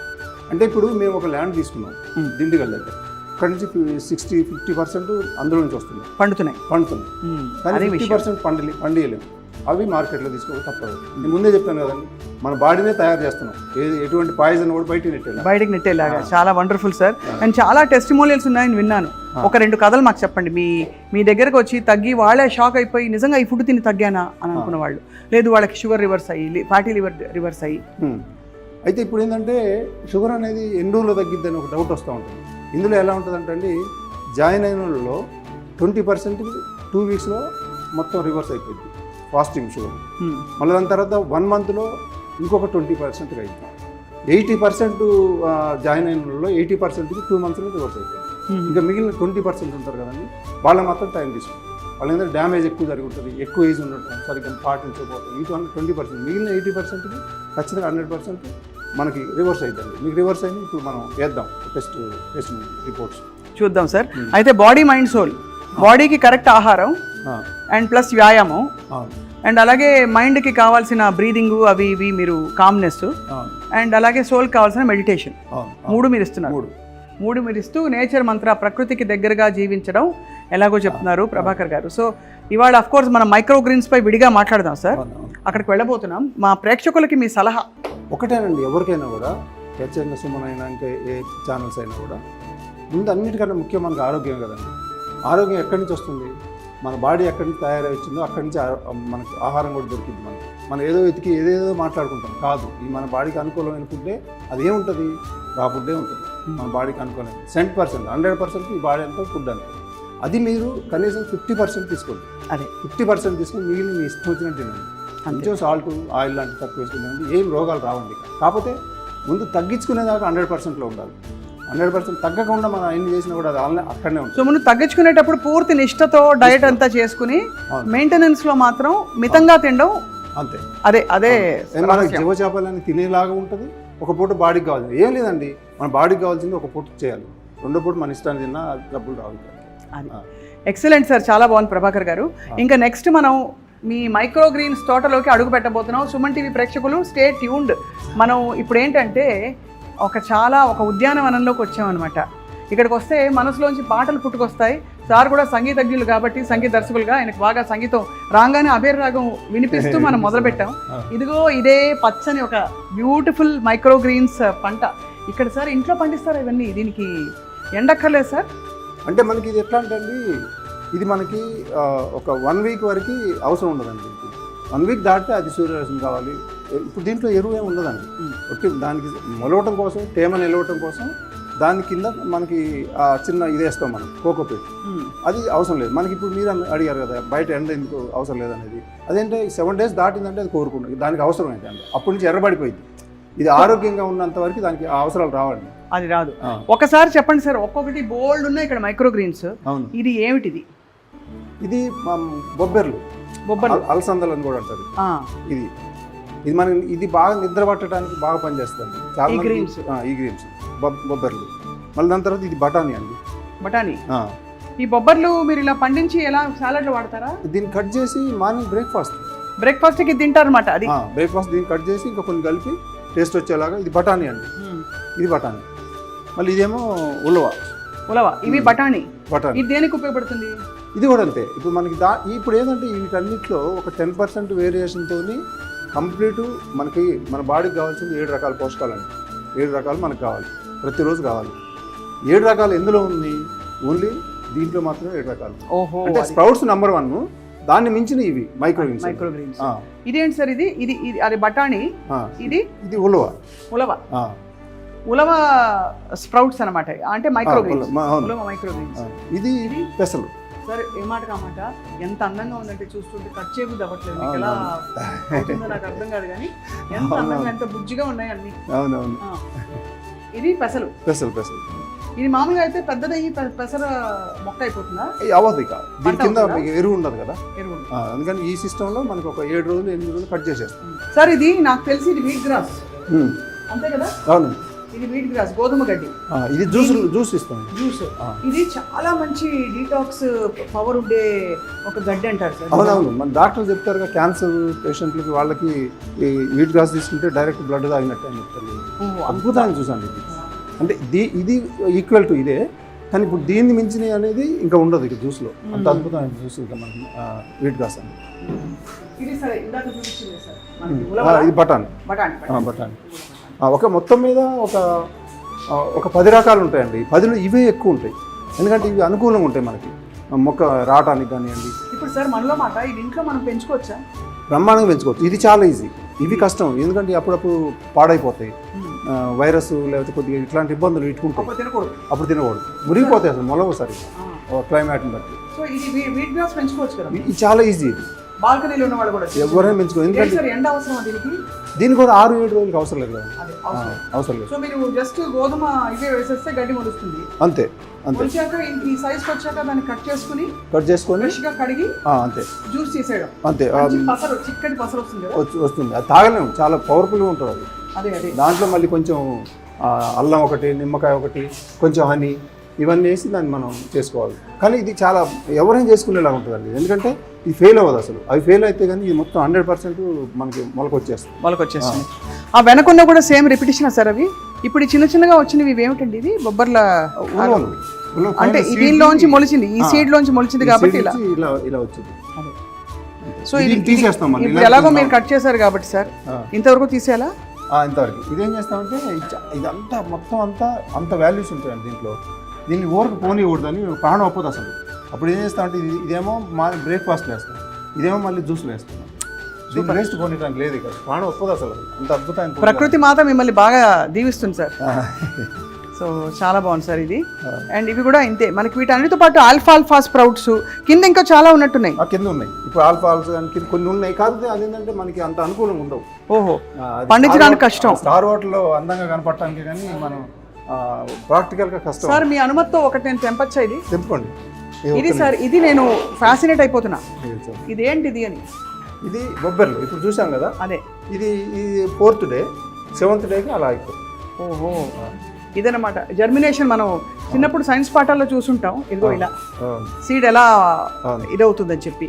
అంటే ఇప్పుడు మేము ఒక ల్యాండ్ తీసుకున్నాం దిండిగల్ దగ్గర, అక్కడ నుంచి 50% అందులో నుంచి వస్తుంది, పండుతున్నాయి. కానీ 50% పండియలేము. అవి మార్కెట్లో తీసుకోవాలి తప్పదు. నేను ముందే చెప్పాను కదండి, మన బాడీనే తయారు చేస్తున్నాం. ఎటువంటి పాయిజన్ కూడా బయటికి నెట్టేలాగా. చాలా వండర్ఫుల్ సార్. అండ్ చాలా టెస్టిమోనియల్స్ ఉన్నాయని విన్నాను. ఒక 2 కథలు మాకు చెప్పండి. మీ దగ్గరకు వచ్చి తగ్గి వాళ్ళే షాక్ అయిపోయి నిజంగా ఈ ఫుడ్ తిని తగ్గానా అని అనుకున్న వాళ్ళు, లేదు వాళ్ళకి షుగర్ రివర్స్ అయ్యి, ఫ్యాటీ లివర్ రివర్స్ అయ్యి. అయితే ఇప్పుడు ఏంటంటే షుగర్ అనేది ఎన్ని రోజుల్లో తగ్గిద్దని ఒక డౌట్ వస్తూ ఉంటుంది. ఇందులో ఎలా ఉంటుందంటే అండి, జాయిన్ అయిన వాళ్ళలో 20% 2 వీక్స్లో మొత్తం రివర్స్ అయిపోయింది ఫాస్టింగ్ షుగర్. మళ్ళీ దాని తర్వాత 1 మంత్లో ఇంకొక 20% అయింది. 80% జాయిన్ అయిన వాళ్ళలో 80%కి 2 మంత్స్లో రివర్స్ అయిపోయింది. ఇంకా మిగిలిన 20% ఉంటారు కదండి, వాళ్ళకి మాత్రం టైం తీసుకుంటారు. వాళ్ళు ఏంటంటే డ్యామేజ్ ఎక్కువ జరుగుతుంది, ఎక్కువ ఏజ్ ఉండటం, సరిగ్గా పాటించకపోతే, ఇది 20%. మిగిలిన 80%కి ఖచ్చితంగా 100% మనకి రివర్స్ అవుతుంది. మీకు రివర్స్ అయింది. ఇప్పుడు మనం వేద్దాం టెస్ట్ రిపోర్ట్స్ చూద్దాం సార్. అయితే బాడీ మైండ్ సోల్, బాడీకి కరెక్ట్ ఆహారం అండ్ ప్లస్ వ్యాయామం, అండ్ అలాగే మైండ్కి కావాల్సిన బ్రీదింగ్ అవి ఇవి మీరు కామ్నెస్, అండ్ అలాగే సోల్కి కావాల్సిన మెడిటేషన్, 3 మీరు ఇస్తున్నారు. 3 మీరు ఇస్తూ నేచర్ మంత్ర, ప్రకృతికి దగ్గరగా జీవించడం ఎలాగో చెప్తున్నారు ప్రభాకర్ గారు. సో ఇవాళ అఫ్ కోర్స్ మనం మైక్రో గ్రీన్స్ పై విడిగా మాట్లాడదాం సార్, అక్కడికి వెళ్ళబోతున్నాం. మా ప్రేక్షకులకి మీ సలహా ఒకటేనండి, ఎవరికైనా కూడా, ప్రత్యేకంగా సుమన్ అయినా ఇంకా ఏ ఛానల్స్ అయినా కూడా, ముందు అన్నిటికన్నా ముఖ్యం మనకు ఆరోగ్యం కదండి. ఆరోగ్యం ఎక్కడి నుంచి వస్తుంది? మన బాడీ ఎక్కడి నుంచి తయారై వచ్చిందో అక్కడి నుంచి మనకు ఆహారం కూడా దొరికింది. మనం ఏదో వెతికి ఏదేదో మాట్లాడుకుంటాం కాదు. ఈ మన బాడీకి అనుకూలమైన ఫుడ్డే అది ఏముంటుంది, ఆ ఫుడ్డే ఉంటుంది మన బాడీకి అనుకూలమైన 100% ఈ బాడీ అంతా ఫుడ్ అంటే అది మీరు కనీసం 50% తీసుకోండి. అదే 50% తీసుకుని మిగిలిన మీ ఇష్టం వచ్చినట్టు తినండి. కొంచెం సాల్ట్, ఆయిల్ లాంటివి తక్కువ వేసుకునేది ఏం రోగాలు రావండి. కాకపోతే ముందు తగ్గించుకునేదాకా 100%లో ఉండాలి. 100% తగ్గకుండా మనం ఎన్ని చేసినా కూడా అది అక్కడనే ఉంటుంది. సో మనం తగ్గించుకునేటప్పుడు పూర్తి నిష్ఠతో డయట్ అంతా చేసుకుని మెయింటెనెన్స్ లో మాత్రం మితంగా తినడం అంతే. అదే మనకి జీవ చేపలని తినేలాగా ఉంటుంది. ఒక పూట బాడీకి కావాల్సింది ఏం లేదండి, మన బాడీకి కావాల్సింది ఒక పూట చేయాలి. 2వ పూట మన ఇష్టాన్ని తిన్నా డబ్బులు రావాలి. ఎక్సలెంట్ సార్, చాలా బాగుంది ప్రభాకర్ గారు. ఇంకా నెక్స్ట్ మనం మీ మైక్రో గ్రీన్స్ తోటలోకి అడుగు పెట్టబోతున్నాం. సుమన్ టీవీ ప్రేక్షకులు స్టే ట్యూన్డ్. మనం ఇప్పుడు ఏంటంటే ఒక ఉద్యానవనంలోకి వచ్చామన్నమాట. ఇక్కడికి వస్తే మనసులోంచి పాటలు పుట్టుకొస్తాయి. సార్ కూడా సంగీతజ్ఞులు కాబట్టి, సంగీత దర్శకులుగా ఆయనకు బాగా సంగీతం రాగానే అభేర్ రాగం వినిపిస్తూ మనం మొదలుపెట్టాం. ఇదిగో ఇదే పచ్చని ఒక బ్యూటిఫుల్ మైక్రో గ్రీన్స్ పంట ఇక్కడ. సార్ ఇంట్లో పండిస్తారు ఇవన్నీ, దీనికి ఎండక్కర్లేదు సార్? అంటే మనకి ఇది ఎట్లా అంటే అండి, ఇది మనకి ఒక 1 వీక్ వరకు అవసరం ఉండదండి. 1 వీక్ దాటితే అది సూర్యరశ్మి కావాలి. ఇప్పుడు దీంట్లో ఎరువు ఏమి ఉండదండి. ఓకే, దానికి మొలవటం కోసం, తేమ నిలవటం కోసం దాని కింద మనకి చిన్న ఇది వేస్తాం మనం, కోకోపీట్. అది అవసరం లేదు మనకి. ఇప్పుడు మీరు అడిగారు కదా బయట ఎండ ఎందుకు అవసరం లేదనేది. అదేంటే 7 డేస్ దాటిందంటే అది కోరుకుంటుంది, దానికి అవసరం ఏంటంటే అప్పటి నుంచి ఎర్రబడిపోయింది. ఇది ఆరోగ్యంగా ఉన్నంత వరకు దానికి అవసరాలు రావండి. అది రాదు. ఒకసారి చెప్పండి సార్, ఒక్కొక్కటి బోల్డ్ ఉన్నాయి ఇక్కడ మైక్రో గ్రీన్స్. ఇది ఏమిటిది? ఇది బొబ్బెర్లు, అలసందలు అని కూడా అంటారు. ఇది మనకి ఇది బాగా నిద్ర పట్టడానికి బాగా పనిచేస్తుంది. చాలా ఈ గ్రీన్స్ బొబ్బర్లు. మళ్ళీ దాని తర్వాత ఇది బఠానీ అండి. బఠానీ. ఈ బొబ్బర్లు మీరు ఇలా పండించి ఎలా సాలడ్లో వాడతారా? దీన్ని కట్ చేసి మార్నింగ్ బ్రేక్ఫాస్ట్కి తింటారు అనమాట. అది బ్రేక్ఫాస్ట్ దీన్ని కట్ చేసి ఇంకా కొన్ని కలిపి టేస్ట్ వచ్చేలాగా. ఇది బఠానీ అండి, ఇది బఠానీ. మళ్ళీ ఇదేమో ఉలవ. ఇవి బఠానీ. ఇది దేనికి ఉపయోగపడుతుంది? ఇది కూడా అంతే. ఇప్పుడు మనకి ఇప్పుడు ఏంటంటే వీటన్నిటిలో ఒక 10% వేరియేషన్తో కంప్లీట్ మనకి మన బాడీకి కావాల్సింది 7 రకాల పోషకాలండి. 7 రకాలు మనకు కావాలి, ప్రతిరోజు కావాలి. 7 రకాలు ఎందులో ఉంది? ఓన్లీ దీంట్లో మాత్రమే 7 రకాలు. అంటే స్ప్రౌట్స్ నెంబర్ 1, దాన్ని మించిన ఇవి మైక్రో గ్రీన్స్. ఇదేంటి సార్? ఇది అది బఠానీ, ఇది ఉలవ స్ప్రౌట్స్ అన్నమాట. అంటే మైక్రో గ్రీన్స్. ఇది పెసలు. సార్ ఏ మాట కామాట ఎంత అందంగా ఉందంటే చూస్తుంటే కట్ చేయబుద్ధి అవ్వట్లేదు మీకు ఎలా అవుతుందో నాకు అర్థం కాదు కానీ ఎంత అందంగా ఎంత బుజ్జిగా ఉన్నాయి అన్ని. అవునవును. ఇది పెసలు. పెసలు పెసలు ఇది మామూలుగా అయితే పెద్దదయ్యి పెసర మొక్క అయిపోతుందా? అవ్వదు. ఇక దీని కింద ఎరువు ఉండదు కదా, ఎరువు. అందుకని ఈ సిస్టంలో మనకు ఒక 7 రోజులు 8 రోజులు కట్ చేసేస్తాం. సార్ ఇది నాకు తెలిసి ఇది వీట్ గ్రాస్ అంతే కదా? అవును, ఇది వీట్ గ్రాస్, గోధుమ గడ్డి. ఇది జ్యూస్ ఇస్తాం. జ్యూస్ ఇది చాలా మంచి డీటాక్స్ పవర్ ఉండే ఒక గడ్డి అంటారు సార్. అవునవును, మన డాక్టర్లు చెప్తారు కదా, క్యాన్సర్ పేషెంట్లకి వాళ్ళకి ఈ వీట్ గ్రాస్ తీసుకుంటే డైరెక్ట్ బ్లడ్ తాగినట్టు అని చెప్తారు. అద్భుతంగా చూసండి ఇది. అంటే ఇది ఈక్వల్ టు ఇదే, కానీ ఇప్పుడు దీన్ని మించినవి అనేది ఇంకా ఉండదు ఇక జ్యూస్లో. అంత అద్భుతమైన జ్యూస్ ఇక మనకి వీట్ గ్రాస్ అని. ఇది బఠానీ. ఒక మొత్తం మీద ఒక 10 రకాలు ఉంటాయండి. 10లో ఇవే ఎక్కువ ఉంటాయి, ఎందుకంటే ఇవి అనుకూలంగా ఉంటాయి మనకి మొక్క రావడానికి కానివ్వండి. ఇప్పుడు సార్ మనలో మాట ఇది ఇంట్లో మనం పెంచుకోవచ్చా? బ్రహ్మాండంగా పెంచుకోవచ్చు. ఇది చాలా ఈజీ, ఇవి కష్టం, ఎందుకంటే అప్పుడప్పుడు పాడైపోతాయి, వైరస్ లేకపోతే కొద్దిగా ఇట్లాంటి ఇబ్బందులు ఇట్టుకుంటాయి, అప్పుడు తినకూడదు, మురిగిపోతాయి అసలు మొలవసారి క్లైమేట్ని బట్టి. సో ఇది వీట్ గ్రాస్ పెంచుకోవచ్చు కదా? ఇది చాలా ఈజీ. ఇది బాల్కనీలో ఉన్న వాళ్ళు కూడా ఎవరైనా పెంచుకోవచ్చు, ఎందుకంటే ఎండ అవసరం దీనికి. దీనికి కూడా 6-7 రోజులకు అవసరం లేదు కదా, అవసరం లేదు. సో మీరు జస్ట్ గోధుమ ఇవే వేసేస్తే గడ్డి మొలుస్తుంది అంతే. అంతే, వచ్చాక ఈ సైజ్కి వచ్చాక దాన్ని కట్ చేసుకుని ఫ్రెష్గా కడిగి అంతే జ్యూస్ తీసేయడం. అంతే, పసరు చిక్కటి పసరు వస్తుంది కదా, వస్తుంది. అది తాగలేము, చాలా పవర్ఫుల్గా ఉంటుంది అది. అదే దాంట్లో మళ్ళీ కొంచెం అల్లం ఒకటి, నిమ్మకాయ ఒకటి, కొంచెం హనీ, ఇవన్నీ వేసి దాన్ని మనం చేసుకోవాలి. కానీ ఇది చాలా ఎవరైనా చేసుకునేలాగా ఉంటుందండి, ఎందుకంటే ఇది ఫెయిల్ అవ్వదు అసలు. అవి ఫెయిల్ అయితే కానీ ఇది మొత్తం 100% మనకి మొలకొచ్చేస్తుంది. ఆ వెనకున్న కూడా సేమ్ రిపిటేషన్ సార్ అవి. ఇప్పుడు ఈ చిన్నగా వచ్చినవి ఇవి ఏమిటండి? ఇది బొబ్బర్ల అంటే దీనిలోంచి మొలిచింది, ఈ సీడ్ లోంచి మొలిచింది కాబట్టి ఇలా వచ్చింది. సో ఇది తీసేస్తాం. ఎలాగో మీరు కట్ చేశారు కాబట్టి సార్ ఇంతవరకు తీసేయాలా? ఇంతవరకు ఇదేం చేస్తామంటే ఇదంతా మొత్తం అంత వాల్యూస్ ఉంటాయండి దీంట్లో. దీన్ని ఊరికి పోనీకూడదు అని ప్రాణం ఒప్పదు అసలు. అప్పుడు ఏం చేస్తామంటే ఇదేమో మా బ్రేక్ఫాస్ట్లో వేస్తాం, ఇదేమో మళ్ళీ జ్యూస్లో వేస్తాం. దీన్ని వేస్ట్ పోనీయడానికి లేదు ఇక్కడ, ప్రాణం ఒప్పదు అసలు. అంత అద్భుతమైన ప్రకృతి మాత మిమ్మల్ని బాగా దీవిస్తుంది సార్. సో చాలా బాగుంది సార్ ఇది. అండ్ ఇవి కూడా ఇంతే మనకి, వీటన్నిటితో పాటు ఆల్ఫా స్ప్రౌట్స్ కింద ఇంకా చాలా ఉన్నట్టున్నాయి. కింద ఉన్నాయి ఇప్పుడు ఆల్ఫాల్స్ కొన్ని ఉన్నాయి, కాకపోతే అదేంటంటే మనకి అంత అనుకూలంగా ఉండవు. ఓహో, పండించడానికి కష్టం. స్టార్ వాటర్లో అందంగా కనపడటానికి కానీ మనం ప్రాక్టికల్గా కష్టం. సార్ మీ అనుమతితో ఒకటి నేను తెంపచ్చా? ఇది తెంపుకోండి. ఇది సార్, ఇది నేను ఫ్యాసినేట్ అయిపోతున్నా. ఇదేంటిది అని. ఇది బొబ్బర్లు ఇప్పుడు చూసాం కదా, అదే ఇది 4th డే 7th డేకి అలా అయిపోతుంది. ఓహో, ఇదనమాట జర్మినేషన్. మనం చిన్నప్పుడు సైన్స్ పాఠాల్లో చూసుంటాం, ఇదిగో ఇలా సీడ్ ఎలా ఇదవుతుందని చెప్పి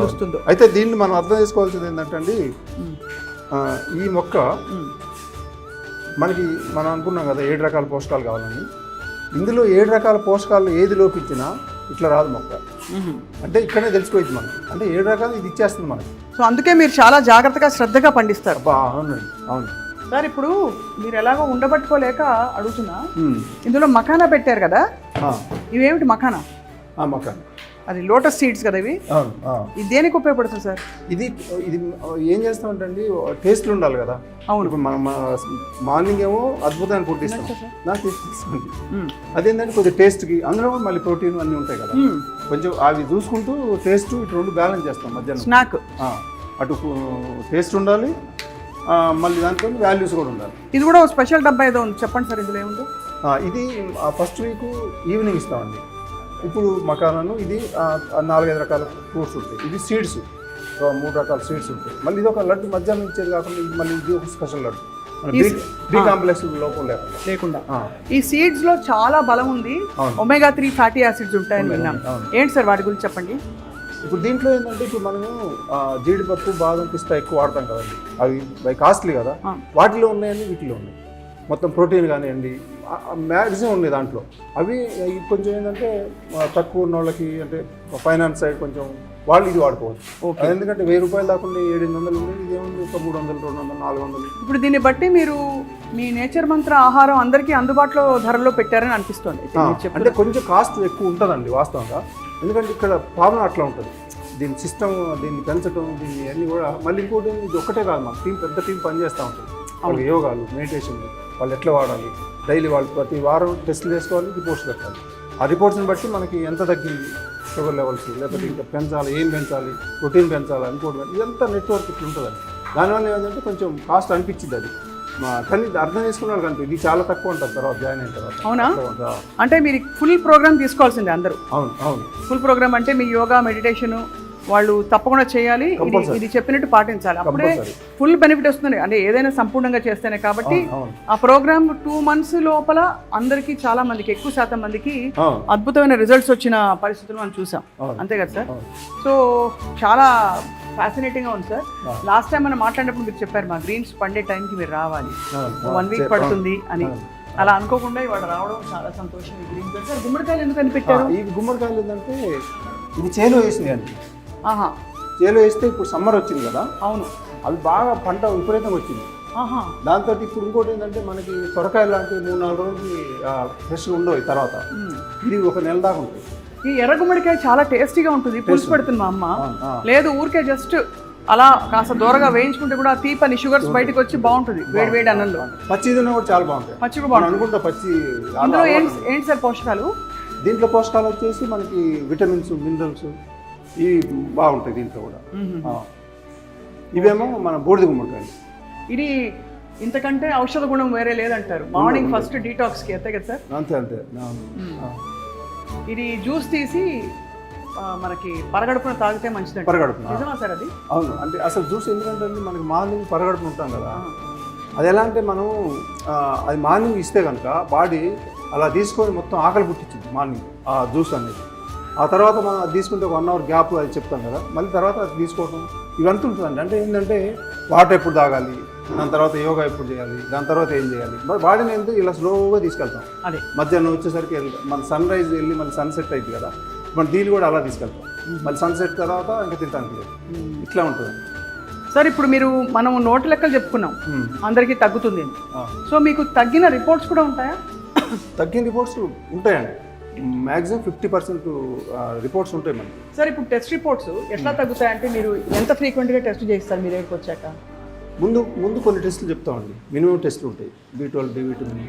వస్తుందో. అయితే దీన్ని మనం అర్థం చేసుకోవాల్సింది ఏంటంటే అండి, ఈ మొక్క మనకి మనం అనుకున్నాం కదా 7 రకాల పోషకాలు కావాలని. ఇందులో 7 రకాల పోషకాలు ఏది లోపించినా ఇట్లా రాదు మొక్క. అంటే ఇక్కడనే తెలిసిపోయింది మనకి, అంటే 7 రకాలు ఇది ఇచ్చేస్తుంది మనకి. సో అందుకే మీరు చాలా జాగ్రత్తగా శ్రద్ధగా పండిస్తారు. అవునండి, అవును సార్. ఇప్పుడు మీరు ఎలాగో ఉండబట్టుకోలేక అడుగుతున్నా, ఇందులో మఖానా పెట్టారు కదా, ఇవేమిటి మఖానా? మఖానా అది లోటస్ సీడ్స్ కదా ఇవి. ఇది దేనికి ఉపయోగపడుతుంది సార్? ఇది ఏం చేస్తామంటే అండి, టేస్ట్లు ఉండాలి కదా. అవును, ఇప్పుడు మనం మార్నింగ్ ఏమో అద్భుతమైన ఫుడ్ ఇస్తాం, నాకు తీసుకోండి. అదేంటంటే కొంచెం టేస్ట్కి, అందులో మళ్ళీ ప్రోటీన్ అన్నీ ఉంటాయి కదా, కొంచెం అవి చూసుకుంటూ టేస్ట్ ఇటు 2 బ్యాలెన్స్ చేస్తాం. మధ్యాహ్నం స్నాక్ అటు టేస్ట్ ఉండాలి, మళ్ళీ దాంట్లో వాల్యూస్ కూడా ఉండాలి. ఇది కూడా స్పెషల్ డబ్బా ఏదో ఉంది, చెప్పండి సార్ ఇందులో ఏముందో. ఇది ఫస్ట్ వీక్ ఈవినింగ్ ఇస్తామండి. ఇప్పుడు మకానాను ఇది 4-5 రకాల ఫ్రూట్స్ ఉంటాయి. ఇది సీడ్స్ 3 రకాల సీడ్స్ ఉంటాయి. మళ్ళీ ఇది ఒక లడ్డు మధ్యాహ్నం ఇచ్చేది కాకుండా ఇది మళ్ళీ ఇది ఒక స్పెషల్ లడ్డు, బి కాంప్లెక్స్ లోపం లేకుండా. ఈ సీడ్స్ లో చాలా బలం ఉంది, ఒమేగా 3 ఫ్యాటీ యాసిడ్స్ ఉంటాయని విన్నాం. ఏంటి సార్ వాటి గురించి చెప్పండి. ఇప్పుడు దీంట్లో ఏంటంటే, ఇప్పుడు మనము జీడిపప్పు, బాదం, పిస్తా ఎక్కువ వాడతాం కదండి, అవి కాస్ట్లీ కదా. వాటిలో ఉన్నాయని వీటిలో ఉన్నాయి. మొత్తం ప్రోటీన్ కానివ్వండి మ్యాక్సిమం ఉన్నాయి దాంట్లో. అవి కొంచెం ఏంటంటే తక్కువ ఉన్న వాళ్ళకి, అంటే ఫైనాన్స్ సైడ్ కొంచెం వాళ్ళు ఇది వాడుకోవచ్చు. ఎందుకంటే 1000 రూపాయలు దాకుండా 700-800 ఉంది, ఇదేముంది ఒక 300, 200, 400. ఇప్పుడు దీన్ని బట్టి మీరు మీ నేచర్ మంత్ర ఆహారం అందరికీ అందుబాటులో ధరలో పెట్టారని అనిపిస్తుంది. అంటే కొంచెం కాస్ట్ ఎక్కువ ఉంటుందండి వాస్తవంగా, ఎందుకంటే ఇక్కడ ప్రాబ్లం అట్లా ఉంటుంది. దీని సిస్టమ్, దీన్ని పెంచడం, దీన్ని అన్నీ కూడా. మళ్ళీ ఇంకోటి ఇది ఒక్కటే కాదు, మన టీం పెద్ద టీం పనిచేస్తూ ఉంటుంది. వాళ్ళకి యోగాలు, మెడిటేషన్, వాళ్ళు ఎట్లా వాడాలి, డైలీ వాళ్ళు ప్రతి వారం టెస్టులు చేసుకోవాలి, రిపోర్ట్స్ పెట్టాలి. ఆ రిపోర్ట్స్ని బట్టి మనకి ఎంత తగ్గింది, షుగర్ లెవెల్స్, లేకపోతే ఇంకా పెంచాలి, ఏం పెంచాలి, ప్రోటీన్ పెంచాలి, ఇంకోటి ఇదంతా నెట్వర్క్ ఇట్లా ఉంటుందండి. దానివల్ల ఏంటంటే కొంచెం కాస్ట్ అనిపించింది అది, కానీ అర్థం చేసుకున్నాడు కనుక ఇది చాలా తక్కువ ఉంటుంది తర్వాత జాయిన్ అయిన తర్వాత. అవునా? అంటే మీరు ఫుల్ ప్రోగ్రామ్ తీసుకోవాల్సిందే అందరూ. అవును అవును. ఫుల్ ప్రోగ్రామ్ అంటే మీ యోగా, మెడిటేషన్ వాళ్ళు తప్పకుండా చేయాలి, ఇది చెప్పినట్టు పాటించాలి, అప్పుడే ఫుల్ బెనిఫిట్ వస్తుంది. అంటే ఏదైనా సంపూర్ణంగా చేస్తేనే. కాబట్టి ఆ ప్రోగ్రామ్ 2 months లోపల అందరికి, చాలా మందికి, ఎక్కువ శాతం మందికి అద్భుతమైన రిజల్ట్స్ వచ్చిన పరిస్థితులు మనం చూసాం. అంతే కదా సార్? సో చాలా ఫ్యాసినేటింగ్ గా ఉంది సార్. లాస్ట్ టైం మనం మాట్లాడినప్పుడు మీరు చెప్పారు మా గ్రీన్స్ పండే టైంకి మీరు రావాలి, 1 week పడుతుంది అని. అలా అనుకోకుండా ఇవాళ రావడం చాలా సంతోషం. ఈ గ్రీన్ సార్ గుమ్మడికాయలు ఎందుకు కనిపెట్టారు? ఈ గుమ్మడికాయలు ఏంటంటే ఇది చేలో వేసింది అండి. ఆహా, చేలో వేస్తే ఇప్పుడు సమ్మర్ వచ్చింది కదా. అవును. అవి బాగా పంట విపరీతంగా వచ్చింది. దాంతో ఇప్పుడు ఇంకోటి ఏంటంటే మనకి సొరకాయ లాంటివి 3-4 రోజులకి ఫ్రెష్ ఉండవు. తర్వాత ఇది 1 నెల దాకా ఉంటుంది. ఈ ఎర్ర గుమ్మడికాయ చాలా టేస్టీగా ఉంటుంది, పులుసు పెడుతుంది మా అమ్మ. లేదు ఊరికే జస్ట్ అలా కాస్త దూరగా వేయించుకుంటే కూడా తీపని షుగర్స్ బయటకు వచ్చి బాగుంటుంది వేడి వేడి అన్నంలో. పచ్చి తిన్నా కూడా చాలా బాగుంటాయి. పచ్చి కూడా బాగుంటుంది అనుకుంటా. పచ్చి ఇందులో ఏంటి సార్ పోషకాలు? దీంట్లో పోషకాలు వచ్చేసి మనకి విటమిన్స్, మినరల్స్ ఇవి బాగుంటాయి దీంట్లో కూడా. ఇవేమో మన బూడిద గుమ్మడికాయలు. ఇది ఇంతకంటే ఔషధ గుణం వేరే లేదంటారు. మార్నింగ్ ఫస్ట్ డీటాక్స్కి, అంతే కదా సార్? అంతే అంతే. ఇది జ్యూస్ తీసి మనకి పరగడుపున తాగితే మంచిది. పరగడుపున నిజమా సార్ అది? అవును. అంటే అసలు జ్యూస్ ఎందుకంటే మనకి మార్నింగ్ పరగడుపున ఉంటాం కదా, అది ఎలా అంటే మనం అది మార్నింగ్ ఇస్తే కనుక బాడీ అలా తీసుకొని మొత్తం ఆకలి పుట్టించింది మార్నింగ్ ఆ జ్యూస్ అనేది. ఆ తర్వాత మనం అది తీసుకుంటే 1 hour గ్యాప్ అది చెప్తాం కదా, మళ్ళీ తర్వాత అది తీసుకోవడం ఇవంతా ఉంటుందండి. అంటే ఏంటంటే వాటర్ ఎప్పుడు తాగాలి, దాని తర్వాత యోగా ఎప్పుడు చేయాలి, దాని తర్వాత ఏం చేయాలి, మరి బాడీని ఏంటో ఇలా స్లోగా తీసుకెళ్తాం. అదే మధ్యాహ్నం వచ్చేసరికి మన సన్ రైజ్ వెళ్ళి మళ్ళీ సన్సెట్ అయింది కదా, మన దీన్ని కూడా అలా తీసుకెళ్తాం. మళ్ళీ సన్సెట్ తర్వాత ఇంకా తింటానికి లేదు. ఇట్లా ఉంటుంది సార్. ఇప్పుడు మనం నోటి లెక్కలు చెప్పుకున్నాం, అందరికీ తగ్గుతుంది. సో మీకు తగ్గిన రిపోర్ట్స్ కూడా ఉంటాయా? తగ్గిన రిపోర్ట్స్ ఉంటాయండి. మ్యాక్సిమం 50% రిపోర్ట్స్ ఉంటాయి మనకి. సార్ ఇప్పుడు టెస్ట్ రిపోర్ట్స్ ఎట్లా తగ్గుతాయంటే మీరు ఎంత ఫ్రీక్వెంట్గా టెస్ట్ చేస్తారు మీ దగ్గరికి వచ్చాక? ముందు కొన్ని టెస్టులు చెప్తామండి. మినిమం టెస్టులు ఉంటాయి. B12, D vitamin,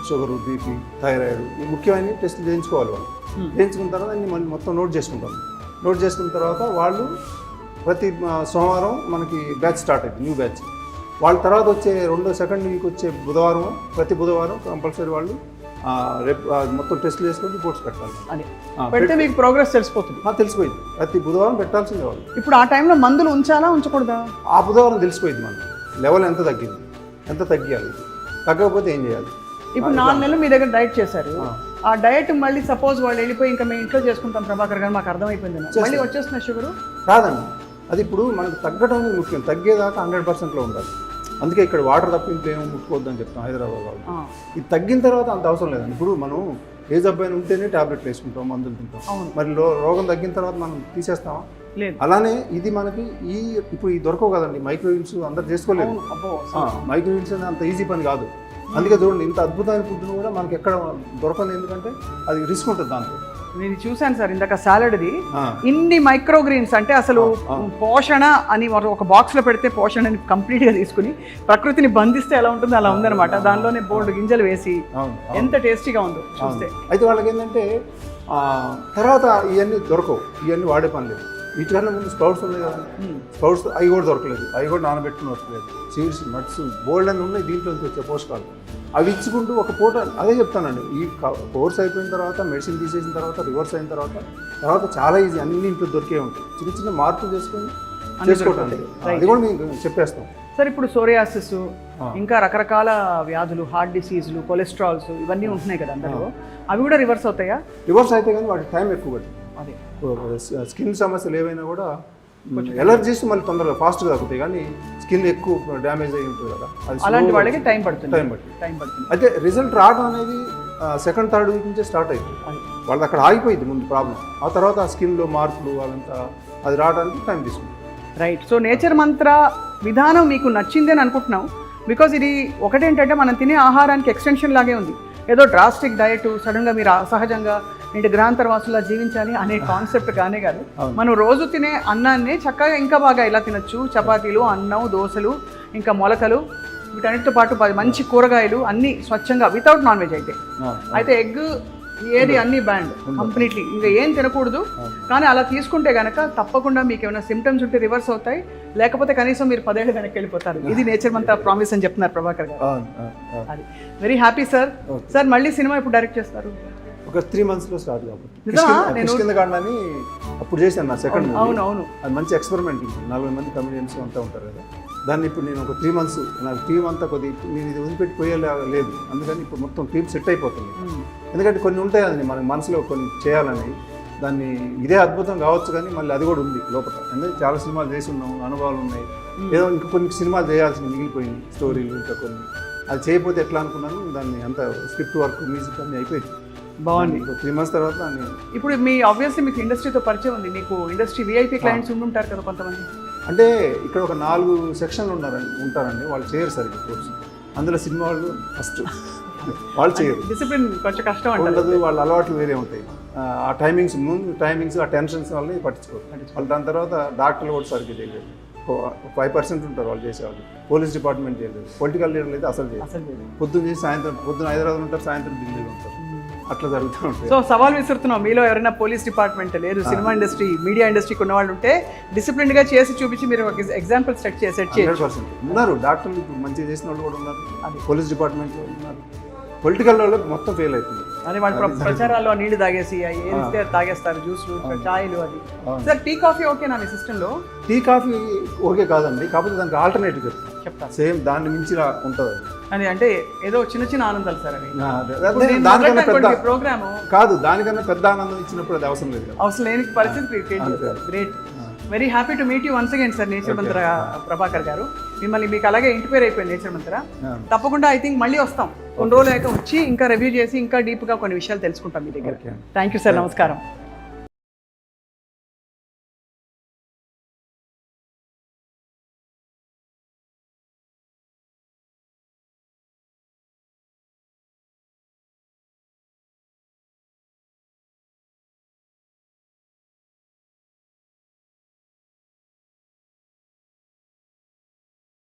sugar, BP, thyroid, ఈ ముఖ్యమైన టెస్టులు చేయించుకోవాలి వాళ్ళు. చేయించుకున్న తర్వాత అన్ని మనం మొత్తం నోట్ చేసుకుంటాం. నోట్ చేసుకున్న తర్వాత వాళ్ళు ప్రతి సోమవారం మనకి బ్యాచ్ స్టార్ట్ అవుతుంది, న్యూ బ్యాచ్. వాళ్ళ తర్వాత వచ్చే సెకండ్ వీక్ వచ్చే బుధవారం, ప్రతి బుధవారం కంపల్సరీ వాళ్ళు రేపు మొత్తం టెస్ట్లు చేసుకొని రిపోర్ట్స్ పెట్టాలి. అదే పెడితే మీకు ప్రోగ్రెస్ తెలిసిపోతుంది. తెలిసిపోయింది. ప్రతి బుధవారం పెట్టాల్సిందే వాళ్ళు. ఇప్పుడు ఆ టైంలో మందులు ఉంచాలా ఉంచకూడదా? ఆ బుధవారం తెలిసిపోయింది మనకి లెవెల్ ఎంత తగ్గింది, ఎంత తగ్గియాలి, తగ్గకపోతే ఏం చేయాలి. ఇప్పుడు 4 నెలలు మీ దగ్గర డైట్ చేశారు. ఆ డైట్ మళ్ళీ సపోజ్ వాళ్ళు వెళ్ళిపోయి ఇంకా మేము ఇంట్లో చేసుకుంటాం ప్రభాకర్ గారు, మాకు అర్థమైపోయింది, మళ్ళీ వచ్చేస్తున్న షుగర్ రాదండి. అది ఇప్పుడు మనకు తగ్గడం ముఖ్యం. తగ్గేదాకా 100%లో ఉండాలి. అందుకే ఇక్కడ వాటర్ తప్ప ఇంట్లో ఏమో ముట్టుకోవద్దని చెప్తాం హైదరాబాద్ వాళ్ళు. ఇది తగ్గిన తర్వాత అంత అవసరం లేదండి. ఇప్పుడు మనం ఏజ్ అబ్బాయిని ఉంటేనే టాబ్లెట్లు వేసుకుంటాం, మందులు తింటాం. మరి రోగం తగ్గిన తర్వాత మనం తీసేస్తామా? లేదు. అలానే ఇది మనకి ఇప్పుడు ఈ దొరకవు కదండి మైక్రోయూనిట్స్, అందరు చేసుకోలేదు. మైక్రోయూనిట్స్ అనేది అంత ఈజీ పని కాదు. అందుకే చూడండి ఇంత అద్భుతమైన ఫుడ్ను కూడా మనకి ఎక్కడ దొరకదు. ఎందుకంటే అది రిస్క్ ఉంటుంది దాంట్లో. నేను చూశాను సార్ ఇందాక సాలడ్ది, ఇన్ని మైక్రోగ్రీన్స్ అంటే అసలు పోషణ అని ఒక బాక్స్లో పెడితే పోషణని కంప్లీట్గా తీసుకుని ప్రకృతిని బంధిస్తే ఎలా ఉంటుందో అలా ఉందన్నమాట. దానిలోనే బోల్డ్ గింజలు వేసి ఎంత టేస్టీగా ఉందో చూస్తే. అయితే వాళ్ళకి ఏంటంటే తర్వాత ఇవన్నీ దొరకవు, ఇవన్నీ వాడే పని లేదు. వీటికన్నా ముందు స్ప్రౌట్స్ ఉన్నాయి కదా, స్ప్రౌట్స్ అవి కూడా దొరకలేదు, అవి కూడా నానబెట్టుకుని దొరకలేదు. సీడ్స్, నట్స్ బోల్డ్ అని ఉన్నాయి దీంట్లో నుంచి వచ్చే పోషకాలు. అవి ఇచ్చుకుంటూ ఒక పూట అదే చెప్తానండి. ఈ కోర్స్ అయిపోయిన తర్వాత, మెడిసిన్ తీసేసిన తర్వాత, రివర్స్ అయిన తర్వాత చాలా ఈజీ, అన్ని ఇంట్లో దొరికే ఉంటాయి. చిన్న చిన్న మార్పులు చేసుకోవటానికి అది కూడా మీకు చెప్పేస్తాం సార్. ఇప్పుడు సోరియాసిస్, ఇంకా రకరకాల వ్యాధులు, హార్ట్ డిసీజులు, కొలెస్ట్రాల్స్ ఇవన్నీ ఉంటున్నాయి కదా అందరిలో, అవి కూడా రివర్స్ అవుతాయా? రివర్స్ అయితే కానీ వాటి టైం ఎక్కువ పడుతుంది. అదే స్కిన్ సమస్యలు ఏవైనా కూడా ఎలర్జీస్ మళ్ళీ తొందరగా ఫాస్ట్గా తగ్గుతాయి, కానీ స్కిన్ ఎక్కువ డ్యామేజ్ అయి ఉంటుంది కదా, అది అలాంటి వాళ్ళకి టైం పడుతుంది. అయితే రిజల్ట్ రావడం అనేది సెకండ్, థర్డ్ వీక్ నుంచే స్టార్ట్ అయింది. వాళ్ళది అక్కడ ఆగిపోయింది ముందు ప్రాబ్లం. ఆ తర్వాత ఆ స్కిన్లో మార్పులు అదంతా అది రావడానికి టైం తీసుకుంది. రైట్. సో నేచర్ మంత్ర విధానం మీకు నచ్చింది అని అనుకుంటున్నాం. బికాజ్ ఇది ఒకటేంటంటే మనం తినే ఆహారానికి ఎక్స్టెన్షన్ లాగే ఉంది. ఏదో డ్రాస్టిక్ డయట్ సడన్గా మీరు సహజంగా ఇంటి గ్రాంతరవాసులా జీవించాలి అనే కాన్సెప్ట్ కానే కాదు. మనం రోజు తినే అన్నాన్ని చక్కగా ఇంకా బాగా ఇలా తినొచ్చు. చపాతీలు, అన్నం, దోశలు, ఇంకా మొలకలు, వీటన్నిటితో పాటు మంచి కూరగాయలు అన్నీ స్వచ్ఛంగా, వితౌట్ నాన్ వెజ్ అయితే ఎగ్ ఏది అన్ని బ్యాండ్ కంప్లీట్లీ ఇంకా ఏం తినకూడదు. కానీ అలా తీసుకుంటే గనక తప్పకుండా మీకు ఏమైనా సిమ్టమ్స్ ఉంటే రివర్స్ అవుతాయి, లేకపోతే కనీసం మీరు 10 ఏళ్ళు వెనక్కి వెళ్ళిపోతారు. ఇది నేచర్ మంత్ర ప్రామిస్ అని చెప్తున్నారు ప్రభాకర్ గారు. అది వెరీ హ్యాపీ సార్. సార్ మళ్ళీ సినిమా ఇప్పుడు డైరెక్ట్ చేస్తారు? ఒక 3 months లో స్టార్ట్ కాబట్టి నిజమా? కిష్కింద కాండని అప్పుడు చేశాను నా సెకండ్. అవును అవును. అది మంచి ఎక్స్పెరిమెంట్. 40 మంది కమెడియన్స్ అంతా ఉంటారు కదా, దాన్ని ఇప్పుడు నేను ఒక 3 months నాకు టీం అంతా కొద్దిగా నేను ఇది వదిలిపెట్టి పోయేలేదు. అందుకని ఇప్పుడు మొత్తం టీం సెట్ అయిపోతుంది. ఎందుకంటే కొన్ని ఉంటాయి అది మన మనసులో కొన్ని చేయాలని, దాన్ని ఇదే అద్భుతం కావచ్చు కానీ మళ్ళీ అది కూడా ఉంది లోపల. ఎందుకంటే చాలా సినిమాలు చేసి ఉన్నాం, అనుభవాలు ఉన్నాయి. ఏదో ఇంకా కొన్ని సినిమాలు చేయాల్సింది మిగిలిపోయింది, స్టోరీలు ఇంకా కొన్ని. అది చేయకపోతే ఎట్లా అనుకున్నాను, దాన్ని అంత స్క్రిప్ట్ వర్క్, మ్యూజిక్ అన్నీ అయిపోయింది. బాగుంది. 3 months తర్వాత ఇప్పుడు మీ ఆబ్వియస్లీ మీకు ఇండస్ట్రీతో పరిచయం ఉంది, మీకు ఇండస్ట్రీ విఐపీ క్లయింట్స్ ఉండుంటారు కదా కొంతమంది. అంటే ఇక్కడ ఒక 4 సెక్షన్లు ఉంటారండి, వాళ్ళు చేయరు సరిగ్గా కోర్సు. అందులో సినిమా వాళ్ళు ఫస్ట్ వాళ్ళు చేయరు, డిసిప్లిన్ కొంచెం కష్టం ఉండదు, వాళ్ళ అలవాట్లు వేరే ఉంటాయి. ఆ టైమింగ్స్ ఆ టెన్షన్స్ వాళ్ళని పట్టించుకోరు వాళ్ళు. దాని తర్వాత డాక్టర్లు కూడా సరిగ్గా చేయలేదు. 5% ఉంటారు వాళ్ళు చేసేవాళ్ళు. పోలీస్ డిపార్ట్మెంట్ చేయలేదు. పొలిటికల్ లీడర్లు అయితే అసలు చేయలేదు. పొద్దున్న చేసి సాయంత్రం, పొద్దున్న హైదరాబాద్ ఉంటారు, సాయంత్రం ఢిల్లీలో ఉంటారు. అట్లా జరుగుతూ ఉంటాయి. సో సవాల్ విసురుతున్నాం, మీలో ఎవరైనా పోలీస్ డిపార్ట్మెంట్ లేదు, సినిమా ఇండస్ట్రీ, మీడియా ఇండస్ట్రీకి ఉన్న వాళ్ళు ఉంటే డిసిప్లిన్ గా చేసి చూపించి మీరు ఒక ఎగ్జాంపుల్ సెట్ చేసి 100% ఉన్నారు. డాక్టర్లు మంచిగా చేసిన వాళ్ళు కూడా ఉన్నారు, పోలీస్ డిపార్ట్మెంట్లో ఉన్నారు. పొలిటికల్ వాళ్ళు మొత్తం ఫెయిల్ అవుతుంది. అదే వాళ్ళు ప్రచారాల్లో నీళ్లు తాగేసి ఏది తాగేస్తారు, జ్యూస్లు, చాయ్లు. అది సార్ టీ కాఫీ ఓకేనా మీ సిస్టంలో? టీ కాఫీ ఓకే కాదండి, కాకపోతే దానికి ఆల్టర్నేటివ్ చెప్తాను. సేమ్ దాన్ని మించి ఉంటుంది అది. అంటే ఏదో చిన్న చిన్న ఆనందాలు సార్ అవి. దానికన్నా పెద్ద ప్రోగ్రామ్ కాదు, దానికన్నా పెద్ద ఆనందం ఇచ్చినప్పుడు అది అవసరం లేదు. అవసరం లేని పరిస్థితి. Great, very happy to meet you once again sir nature మంత్ర ప్రభాకర్ గారు. మీకు అలాగే ఇంటి పేరు అయిపోయింది నేచర్ మంత్ర. తప్పకుండా ఐ థింక్ మళ్ళీ వస్తాం కొన్ని రోజులు వచ్చి ఇంకా రివ్యూ చేసి ఇంకా డీప్గా కొన్ని విషయాలు తెలుసుకుంటాం మీ దగ్గర. థ్యాంక్ యూ సార్, నమస్కారం.